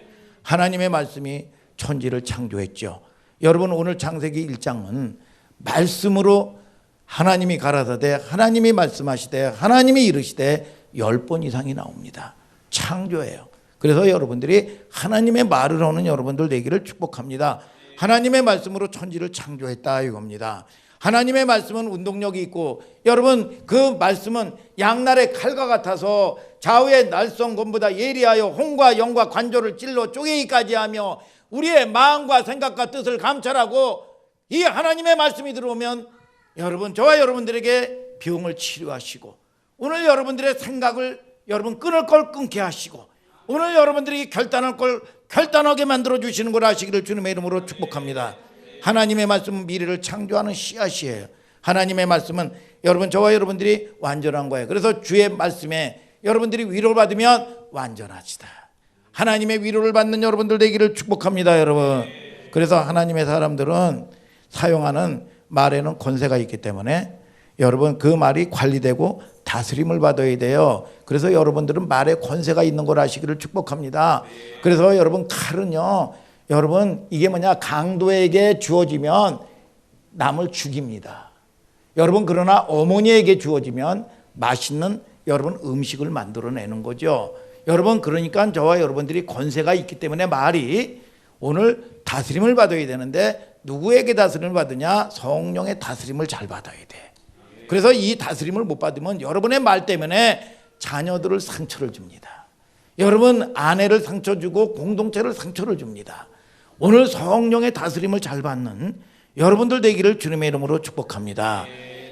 [SPEAKER 1] 하나님의 말씀이 천지를 창조했죠. 여러분, 오늘 창세기 1장은 말씀으로 하나님이 가라사대, 하나님이 말씀하시되, 하나님이 이르시되 10번 이상이 나옵니다. 창조예요. 그래서 여러분들이 하나님의 말을 하는 여러분들 되기를 축복합니다. 하나님의 말씀으로 천지를 창조했다 이겁니다. 하나님의 말씀은 운동력이 있고, 여러분 그 말씀은 양날의 칼과 같아서 좌우의 날성검보다 예리하여 혼과 영과 관조를 찔러 쪼개기까지 하며 우리의 마음과 생각과 뜻을 감찰하고, 이 하나님의 말씀이 들어오면 여러분, 저와 여러분들에게 병을 치료하시고, 오늘 여러분들의 생각을 여러분 끊을 걸 끊게 하시고, 오늘 여러분들이 결단할 걸 결단하게 만들어 주시는 걸 아시기를 주님의 이름으로 축복합니다. 하나님의 말씀은 미래를 창조하는 씨앗이에요. 하나님의 말씀은 여러분, 저와 여러분들이 완전한 거예요. 그래서 주의 말씀에 여러분들이 위로를 받으면 완전하시다. 하나님의 위로를 받는 여러분들 되기를 축복합니다. 여러분, 그래서 하나님의 사람들은 사용하는 말에는 권세가 있기 때문에 여러분 그 말이 관리되고 다스림을 받아야 돼요. 그래서 여러분들은 말에 권세가 있는 걸 아시기를 축복합니다. 그래서 여러분, 칼은요, 여러분 이게 뭐냐, 강도에게 주어지면 남을 죽입니다. 여러분, 그러나 어머니에게 주어지면 맛있는 여러분 음식을 만들어내는 거죠. 여러분, 그러니까 저와 여러분들이 권세가 있기 때문에 말이 오늘 다스림을 받아야 되는데, 누구에게 다스림을 받으냐? 성령의 다스림을 잘 받아야 돼. 그래서 이 다스림을 못 받으면 여러분의 말 때문에 자녀들을 상처를 줍니다. 여러분 아내를 상처 주고 공동체를 상처를 줍니다. 오늘 성령의 다스림을 잘 받는 여러분들 되기를 주님의 이름으로 축복합니다.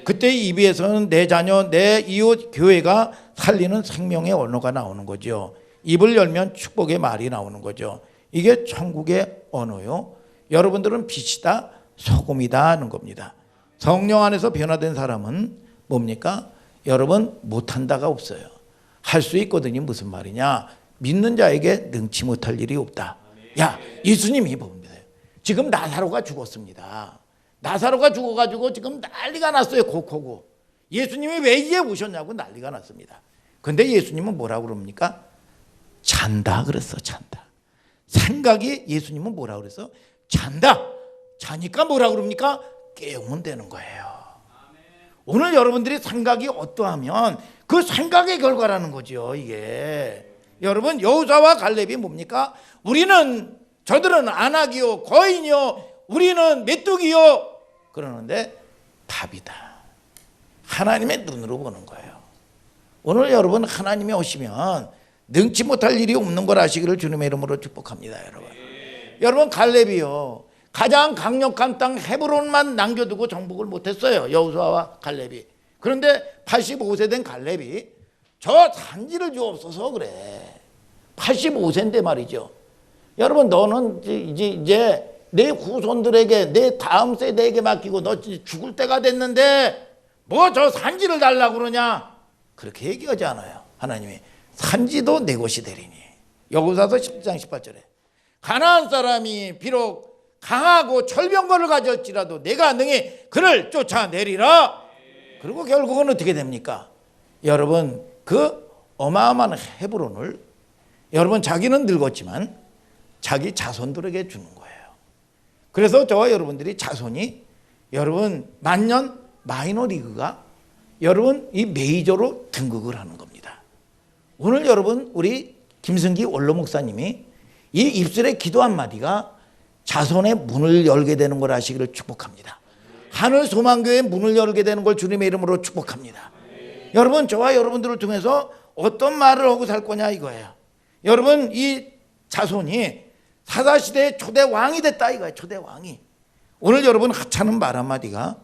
[SPEAKER 1] 그때 입 위에서는 내 자녀, 내 이웃, 교회가 살리는 생명의 언어가 나오는 거죠. 입을 열면 축복의 말이 나오는 거죠. 이게 천국의 언어요. 여러분들은 빛이다, 소금이다 하는 겁니다. 성령 안에서 변화된 사람은 뭡니까? 여러분, 못한다가 없어요. 할 수 있거든요. 무슨 말이냐? 믿는 자에게 능치 못할 일이 없다. 야, 예수님이 봅니다. 지금 나사로가 죽었습니다. 나사로가 죽어가지고 지금 난리가 났어요. 고코고. 예수님이 왜 이제 오셨냐고 난리가 났습니다. 근데 예수님은 뭐라고 그럽니까? 잔다 그랬어. 잔다. 생각이, 예수님은 뭐라고 그랬어? 잔다. 자니까 뭐라고 그럽니까? 깨우면 되는 거예요. 오늘 여러분들이 생각이 어떠하면 그 생각의 결과라는 거죠. 이게 여러분, 여호수아와 갈렙이 뭡니까? 우리는, 저들은 안악이요 거인이요 우리는 메뚜기요 그러는데 답이다. 하나님의 눈으로 보는 거예요. 오늘 여러분, 하나님이 오시면 능치 못할 일이 없는 걸 아시기를 주님의 이름으로 축복합니다. 여러분 갈렙이요, 가장 강력한 땅 헤브론만 남겨두고 정복을 못했어요. 여호수아와 갈렙이. 그런데 85세 된 갈렙이 저 산지를 주옵소서 그래. 85세인데 말이죠. 여러분, 너는 이제 내 후손들에게, 내 다음 세대에게 맡기고 너 죽을 때가 됐는데 뭐 저 산지를 달라고 그러냐? 그렇게 얘기하지 않아요. 하나님이 산지도 내 것이 되리니. 여호수아서 10장 18절에 가나안 사람이 비록 강하고 철병거를 가졌지라도 내가 능히 그를 쫓아내리라. 그리고 결국은 어떻게 됩니까? 여러분, 그 어마어마한 헤브론을 여러분, 자기는 늙었지만 자기 자손들에게 주는 거예요. 그래서 저와 여러분들이 자손이 여러분 만년 마이너리그가 여러분 이 메이저로 등극을 하는 겁니다. 오늘 여러분, 우리 김승기 원로 목사님이 이 입술의 기도 한마디가 자손의 문을 열게 되는 걸 아시기를 축복합니다. 하늘 소망교회의 문을 열게 되는 걸 주님의 이름으로 축복합니다. 여러분, 저와 여러분들을 통해서 어떤 말을 하고 살 거냐 이거예요. 여러분, 이 자손이 사사시대의 초대 왕이 됐다 이거예요. 초대 왕이. 오늘 여러분 하찮은 말 한마디가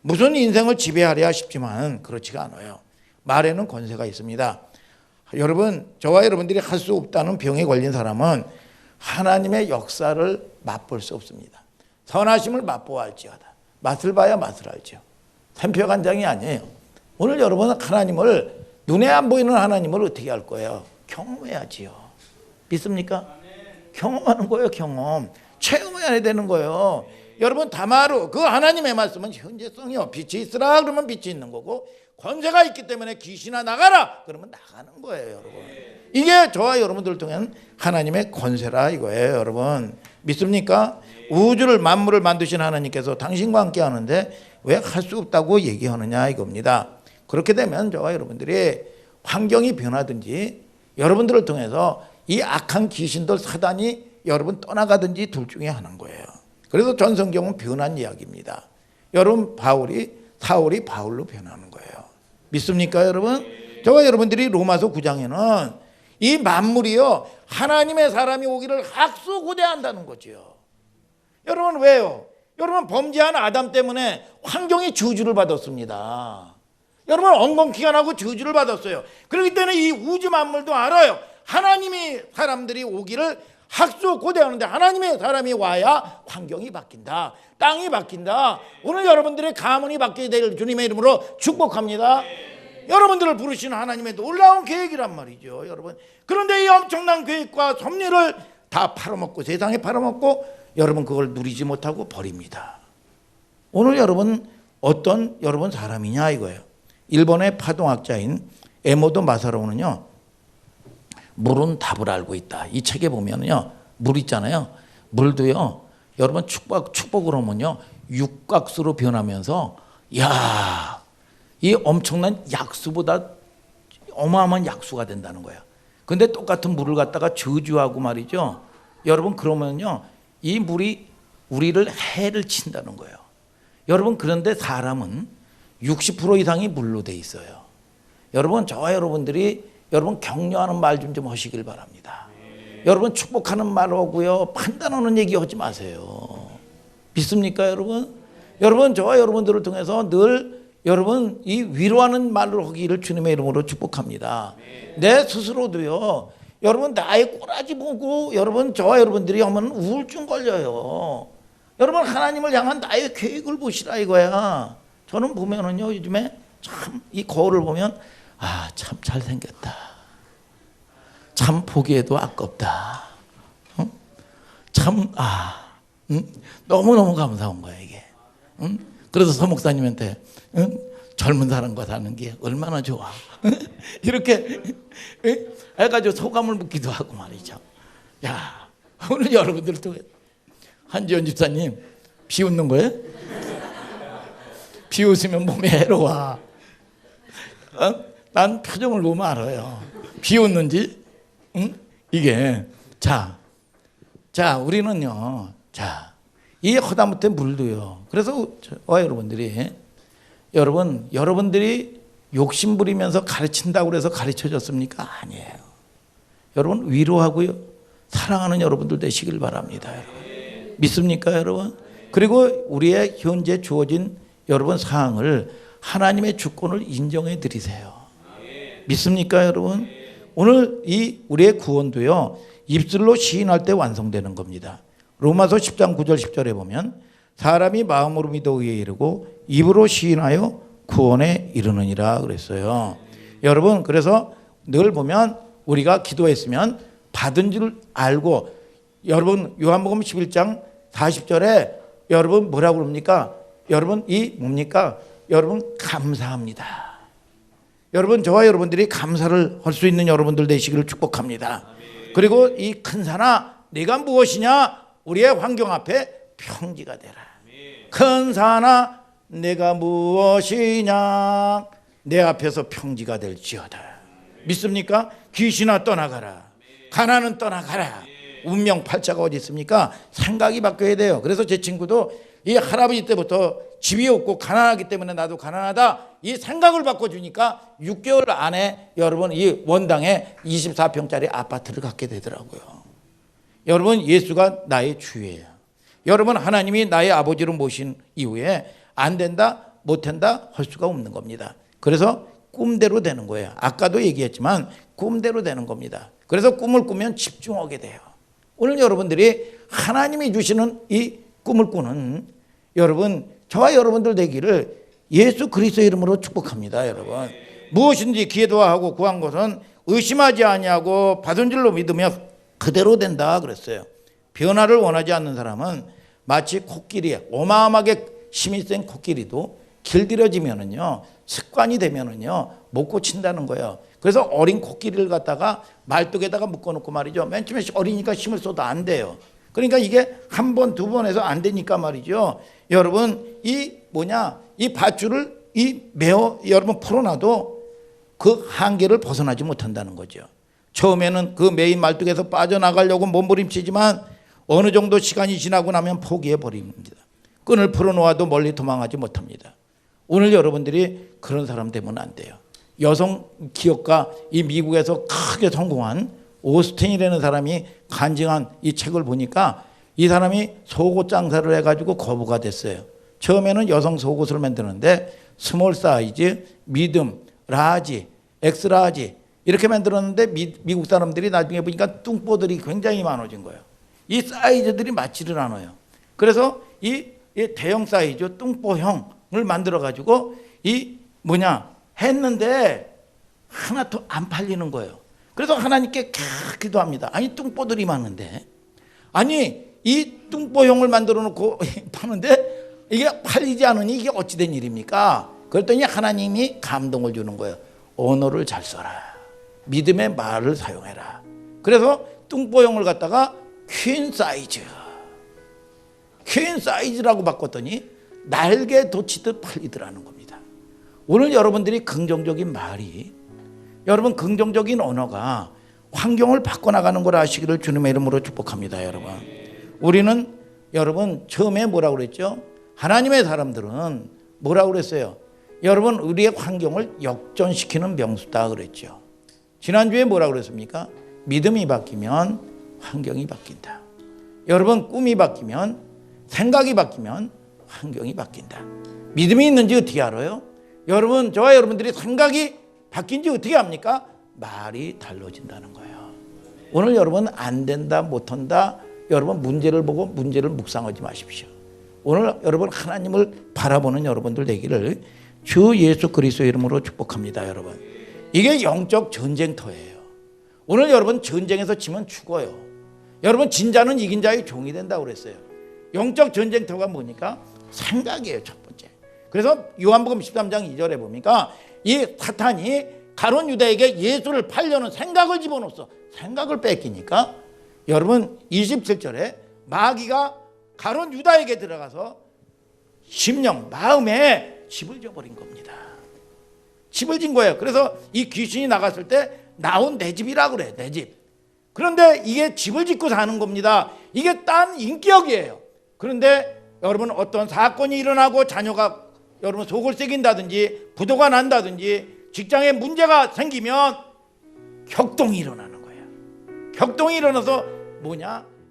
[SPEAKER 1] 무슨 인생을 지배하랴 싶지만 그렇지가 않아요. 말에는 권세가 있습니다. 여러분, 저와 여러분들이 할 수 없다는 병에 걸린 사람은 하나님의 역사를 맛볼 수 없습니다. 선하심을 맛보아할지어다. 맛을 봐야 맛을 알죠. 샘표간장이 아니에요. 오늘 여러분은 하나님을, 눈에 안 보이는 하나님을 어떻게 할 거예요? 경험해야지요. 믿습니까? 경험하는 거예요. 경험. 체험해야 되는 거예요. 여러분, 다마루, 그 하나님의 말씀은 현재성이요. 빛이 있으라 그러면 빛이 있는 거고, 권세가 있기 때문에 귀신아 나가라 그러면 나가는 거예요, 여러분. 이게 저와 여러분들을 통한 하나님의 권세라 이거예요, 여러분. 믿습니까? 우주를 만물을 만드신 하나님께서 당신과 함께 하는데 왜 할 수 없다고 얘기하느냐 이겁니다. 그렇게 되면 저와 여러분들이 환경이 변하든지 여러분들을 통해서 이 악한 귀신들 사단이 여러분 떠나가든지 둘 중에 하나인 거예요. 그래서 전 성경은 변한 이야기입니다. 여러분 사울이 바울로 변하는 거예요. 믿습니까 여러분? 저와 여러분들이 로마서 9장에는 이 만물이요 하나님의 사람이 오기를 학수고대한다는 거죠. 여러분 왜요? 여러분 범죄한 아담 때문에 환경이 저주를 받았습니다. 여러분 엉겅퀴가 나고 저주를 받았어요. 그렇기 때문에 이 우주 만물도 알아요. 하나님이 사람들이 오기를 학수고대하는데 하나님의 사람이 와야 환경이 바뀐다. 땅이 바뀐다. 오늘 여러분들의 가문이 바뀌게 될 주님의 이름으로 축복합니다. 여러분들을 부르시는 하나님의 놀라운 계획이란 말이죠, 여러분. 그런데 이 엄청난 계획과 섭리를 다 팔아먹고 세상에 팔아먹고 여러분 그걸 누리지 못하고 버립니다. 오늘 여러분 어떤 여러분 사람이냐 이거예요. 일본의 파동학자인 에모도 마사로는요, 물은 답을 알고 있다. 이 책에 보면요, 물 있잖아요. 물도요, 여러분 축복을 하면요, 육각수로 변하면서, 야, 이 엄청난 약수보다 어마어마한 약수가 된다는 거예요. 근데 똑같은 물을 갖다가 저주하고 말이죠. 여러분 그러면요, 이 물이 우리를 해를 친다는 거예요. 여러분 그런데 사람은 60% 이상이 물로 돼 있어요. 여러분 저와 여러분들이 여러분 격려하는 말 좀 하시길 바랍니다. 여러분 축복하는 말 하고요, 판단하는 얘기 하지 마세요. 믿습니까 여러분? 여러분 저와 여러분들을 통해서 늘 여러분 이 위로하는 말을 하기를 주님의 이름으로 축복합니다. 내 스스로도요, 여러분 나의 꼬라지 보고 여러분 저와 여러분들이 하면 우울증 걸려요. 여러분 하나님을 향한 나의 계획을 보시라 이거야. 저는 보면은요, 요즘에 참 이 거울을 보면 아, 참 잘생겼다. 참 보기에도 아깝다. 참 너무너무 감사한 거야 이게. 그래서 서목사님한테 젊은 사람과 사는 게 얼마나 좋아. 이렇게 해가지고 소감을 묻기도 하고 말이죠. 야, 오늘 여러분들 또 한지원 집사님 비웃는 거예요? 비웃으면 몸에 해로워. 난 표정을 보면 알아요. 비웃는지. 이게 자 우리는요, 이 허다못해 물도요. 그래서 여러분들이 욕심 부리면서 가르친다고 그래서 가르쳐졌습니까? 아니에요. 여러분 위로하고요, 사랑하는 여러분들 되시길 바랍니다. 여러분. 믿습니까 여러분? 그리고 우리의 현재 주어진 여러분 사항을 하나님의 주권을 인정해 드리세요. 믿습니까 여러분? 오늘 이 우리의 구원도요, 입술로 시인할 때 완성되는 겁니다. 로마서 10장 9절 10절에 보면 사람이 마음으로 믿어 의에 이르고 입으로 시인하여 구원에 이르느니라 그랬어요. 여러분 그래서 늘 보면 우리가 기도했으면 받은 줄 알고, 여러분 요한복음 11장 40절에 여러분 뭐라고 그럽니까? 여러분 이 뭡니까? 여러분 감사합니다. 여러분 저와 여러분들이 감사를 할 수 있는 여러분들 되시기를 축복합니다. 그리고 이 큰 산아 네가 무엇이냐? 우리의 환경 앞에 평지가 되라. 큰 산아 내가 무엇이냐? 내 앞에서 평지가 될지어다. 믿습니까? 귀신아 떠나가라. 가난은 떠나가라. 운명팔자가 어디 있습니까? 생각이 바뀌어야 돼요. 그래서 제 친구도 이 할아버지 때부터 집이 없고 가난하기 때문에 나도 가난하다, 이 생각을 바꿔주니까 6개월 안에 여러분 이 원당에 24평짜리 아파트를 갖게 되더라고요. 여러분 예수가 나의 주예요. 여러분 하나님이 나의 아버지로 모신 이후에 안 된다 못한다 할 수가 없는 겁니다. 그래서 꿈대로 되는 거예요. 아까도 얘기했지만 꿈대로 되는 겁니다. 그래서 꿈을 꾸면 집중하게 돼요. 오늘 여러분들이 하나님이 주시는 이 꿈을 꾸는 여러분 저와 여러분들 되기를 예수 그리스도의 이름으로 축복합니다. 여러분 무엇인지 기도하고 구한 것은 의심하지 아니하고 받은 줄로 믿으며 그대로 된다 그랬어요. 변화를 원하지 않는 사람은 마치 코끼리, 어마어마하게 힘이 센 코끼리도 길들여지면은요, 습관이 되면은요, 못 고친다는 거예요. 그래서 어린 코끼리를 갖다가 말뚝에다가 묶어놓고 말이죠. 맨 처음에 어리니까 힘을 쏟아 안 돼요. 그러니까 이게 한 번, 두 번 해서 안 되니까 말이죠. 여러분, 이 밧줄을 여러분 풀어놔도 그 한계를 벗어나지 못한다는 거죠. 처음에는 그 메인 말뚝에서 빠져나가려고 몸부림치지만 어느 정도 시간이 지나고 나면 포기해 버립니다. 끈을 풀어놓아도 멀리 도망하지 못합니다. 오늘 여러분들이 그런 사람 되면 안 돼요. 여성 기업가, 이 미국에서 크게 성공한 오스틴이라는 사람이 간증한 이 책을 보니까 이 사람이 속옷 장사를 해가지고 거부가 됐어요. 처음에는 여성 속옷을 만드는데 스몰 사이즈, 미듬, 라지, 엑스라지 이렇게 만들었는데 미국 사람들이 나중에 보니까 뚱보들이 굉장히 많아진 거예요. 이 사이즈들이 맞지를 않아요. 그래서 이 대형 사이즈 뚱보형을 만들어가지고 했는데 하나도 안 팔리는 거예요. 그래서 하나님께 기도합니다. 아니 뚱보들이 많은데, 아니 이 뚱보형을 만들어 놓고 파는데 이게 팔리지 않으니 이게 어찌된 일입니까? 그랬더니 하나님이 감동을 주는 거예요. 언어를 잘 써라. 믿음의 말을 사용해라. 그래서 뚱보형을 갖다가 퀸 사이즈라고 바꿨더니 날개 돋치듯 팔리더라는 겁니다. 오늘 여러분들이 긍정적인 말이, 여러분 긍정적인 언어가 환경을 바꿔나가는 걸 아시기를 주님의 이름으로 축복합니다. 여러분, 우리는 여러분 처음에 뭐라고 그랬죠? 하나님의 사람들은 뭐라고 그랬어요? 여러분 우리의 환경을 역전시키는 명수다 그랬죠. 지난주에 뭐라고 그랬습니까? 믿음이 바뀌면 환경이 바뀐다. 여러분 꿈이 바뀌면, 생각이 바뀌면 환경이 바뀐다. 믿음이 있는지 어떻게 알아요? 여러분, 저와 여러분들이 생각이 바뀐지 어떻게 합니까? 말이 달라진다는 거예요. 오늘 여러분 안 된다, 못한다, 여러분 문제를 보고 문제를 묵상하지 마십시오. 오늘 여러분 하나님을 바라보는 여러분들 되기를 주 예수 그리스도의 이름으로 축복합니다. 여러분, 이게 영적 전쟁터예요. 오늘 여러분 전쟁에서 지면 죽어요. 여러분 진자는 이긴 자의 종이 된다고 그랬어요. 영적 전쟁터가 뭐니까? 생각이에요. 첫 번째. 그래서 요한복음 13장 2절에 보니까 이 사탄이 가룟 유다에게 예수를 팔려는 생각을 집어넣었어. 생각을 뺏기니까 여러분 27절에 마귀가 가룟 유다에게 들어가서 심령, 마음에 집을 져버린 겁니다. 집을 진 거예요. 그래서 이 귀신이 나갔을 때 나온 내 집이라고 그래. 내 집. 그런데 이게 집을 짓고 사는 겁니다. 이게 딴 인격이에요. 그런데 여러분 어떤 사건이 일어나고 자녀가 여러분 속을 새긴다든지 부도가 난다든지 직장에 문제가 생기면 격동이 일어나는 거예요. 격동이 일어나서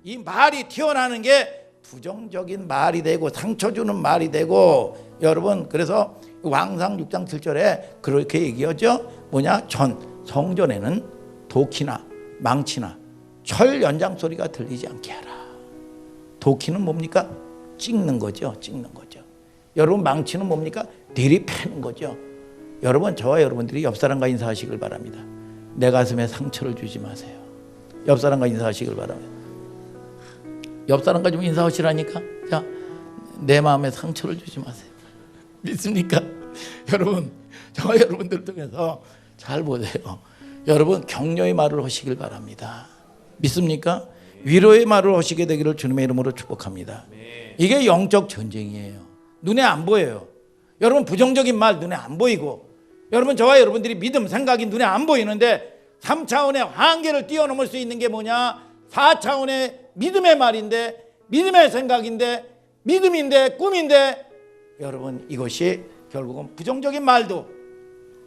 [SPEAKER 1] 이 말이 튀어나오는 게 부정적인 말이 되고 상처 주는 말이 되고, 여러분 그래서 왕상 6장 7절에 그렇게 얘기하죠. 성전에는 도키나 망치나 철 연장 소리가 들리지 않게 하라. 도키는 뭡니까? 찍는 거죠. 여러분 망치는 뭡니까? 들이패는 거죠. 여러분 저와 여러분들이 옆 사람과 인사하시길 바랍니다. 내 가슴에 상처를 주지 마세요. 옆 사람과 인사하시길 바랍니다. 옆 사람과 좀 인사하시라니까. 자, 내 마음에 상처를 주지 마세요. 믿습니까? 여러분, 저와 여러분들 통해서 잘 보세요. 여러분 격려의 말을 하시길 바랍니다. 믿습니까? 위로의 말을 하시게 되기를 주님의 이름으로 축복합니다. 이게 영적 전쟁이에요. 눈에 안 보여요. 여러분 부정적인 말 눈에 안 보이고, 여러분 저와 여러분들이 믿음, 생각이 눈에 안 보이는데 3차원의 한계를 뛰어넘을 수 있는 게 4차원의 믿음의 말인데, 믿음의 생각인데, 믿음인데, 꿈인데, 여러분 이것이 결국은 부정적인 말도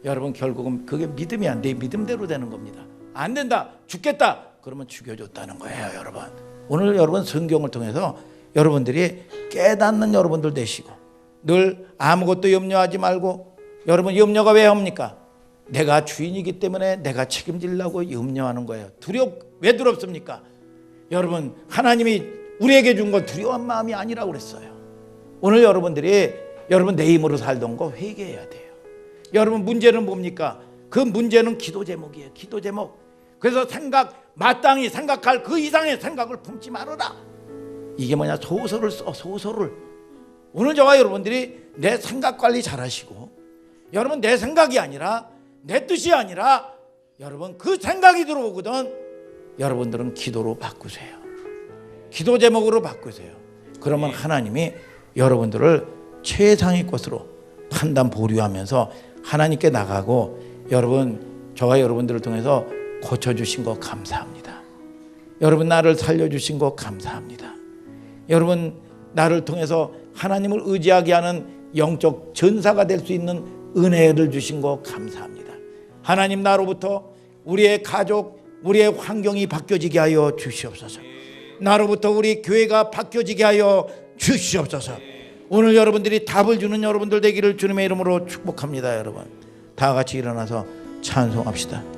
[SPEAKER 1] 여러분 결국은 그게 믿음이 안 돼. 믿음대로 되는 겁니다. 안 된다, 죽겠다, 그러면 죽여줬다는 거예요. 여러분 오늘 여러분 성경을 통해서 여러분들이 깨닫는 여러분들 되시고, 늘 아무것도 염려하지 말고, 여러분 염려가 왜 합니까? 내가 주인이기 때문에 내가 책임지려고 염려하는 거예요. 왜 두렵습니까? 여러분 하나님이 우리에게 준 건 두려운 마음이 아니라고 그랬어요. 오늘 여러분들이 여러분 내 힘으로 살던 거 회개해야 돼요. 여러분 문제는 뭡니까? 그 문제는 기도 제목이에요. 기도 제목. 그래서 마땅히 생각할 그 이상의 생각을 품지 말아라. 이게 소설을 써. 소설을. 오늘 저와 여러분들이 내 생각 관리 잘 하시고, 여러분 내 생각이 아니라, 내 뜻이 아니라 여러분 그 생각이 들어오거든 여러분들은 기도로 바꾸세요. 기도 제목으로 바꾸세요. 그러면 하나님이 여러분들을 최상의 것으로 판단 보류하면서 하나님께 나가고, 여러분 저와 여러분들을 통해서 고쳐주신 거 감사합니다. 여러분 나를 살려주신 거 감사합니다. 여러분 나를 통해서 하나님을 의지하게 하는 영적 전사가 될 수 있는 은혜를 주신 거 감사합니다. 하나님 나로부터 우리의 가족, 우리의 환경이 바뀌어지게 하여 주시옵소서. 나로부터 우리 교회가 바뀌어지게 하여 주시옵소서. 오늘 여러분들이 답을 주는 여러분들 되기를 주님의 이름으로 축복합니다. 여러분 다 같이 일어나서 찬송합시다.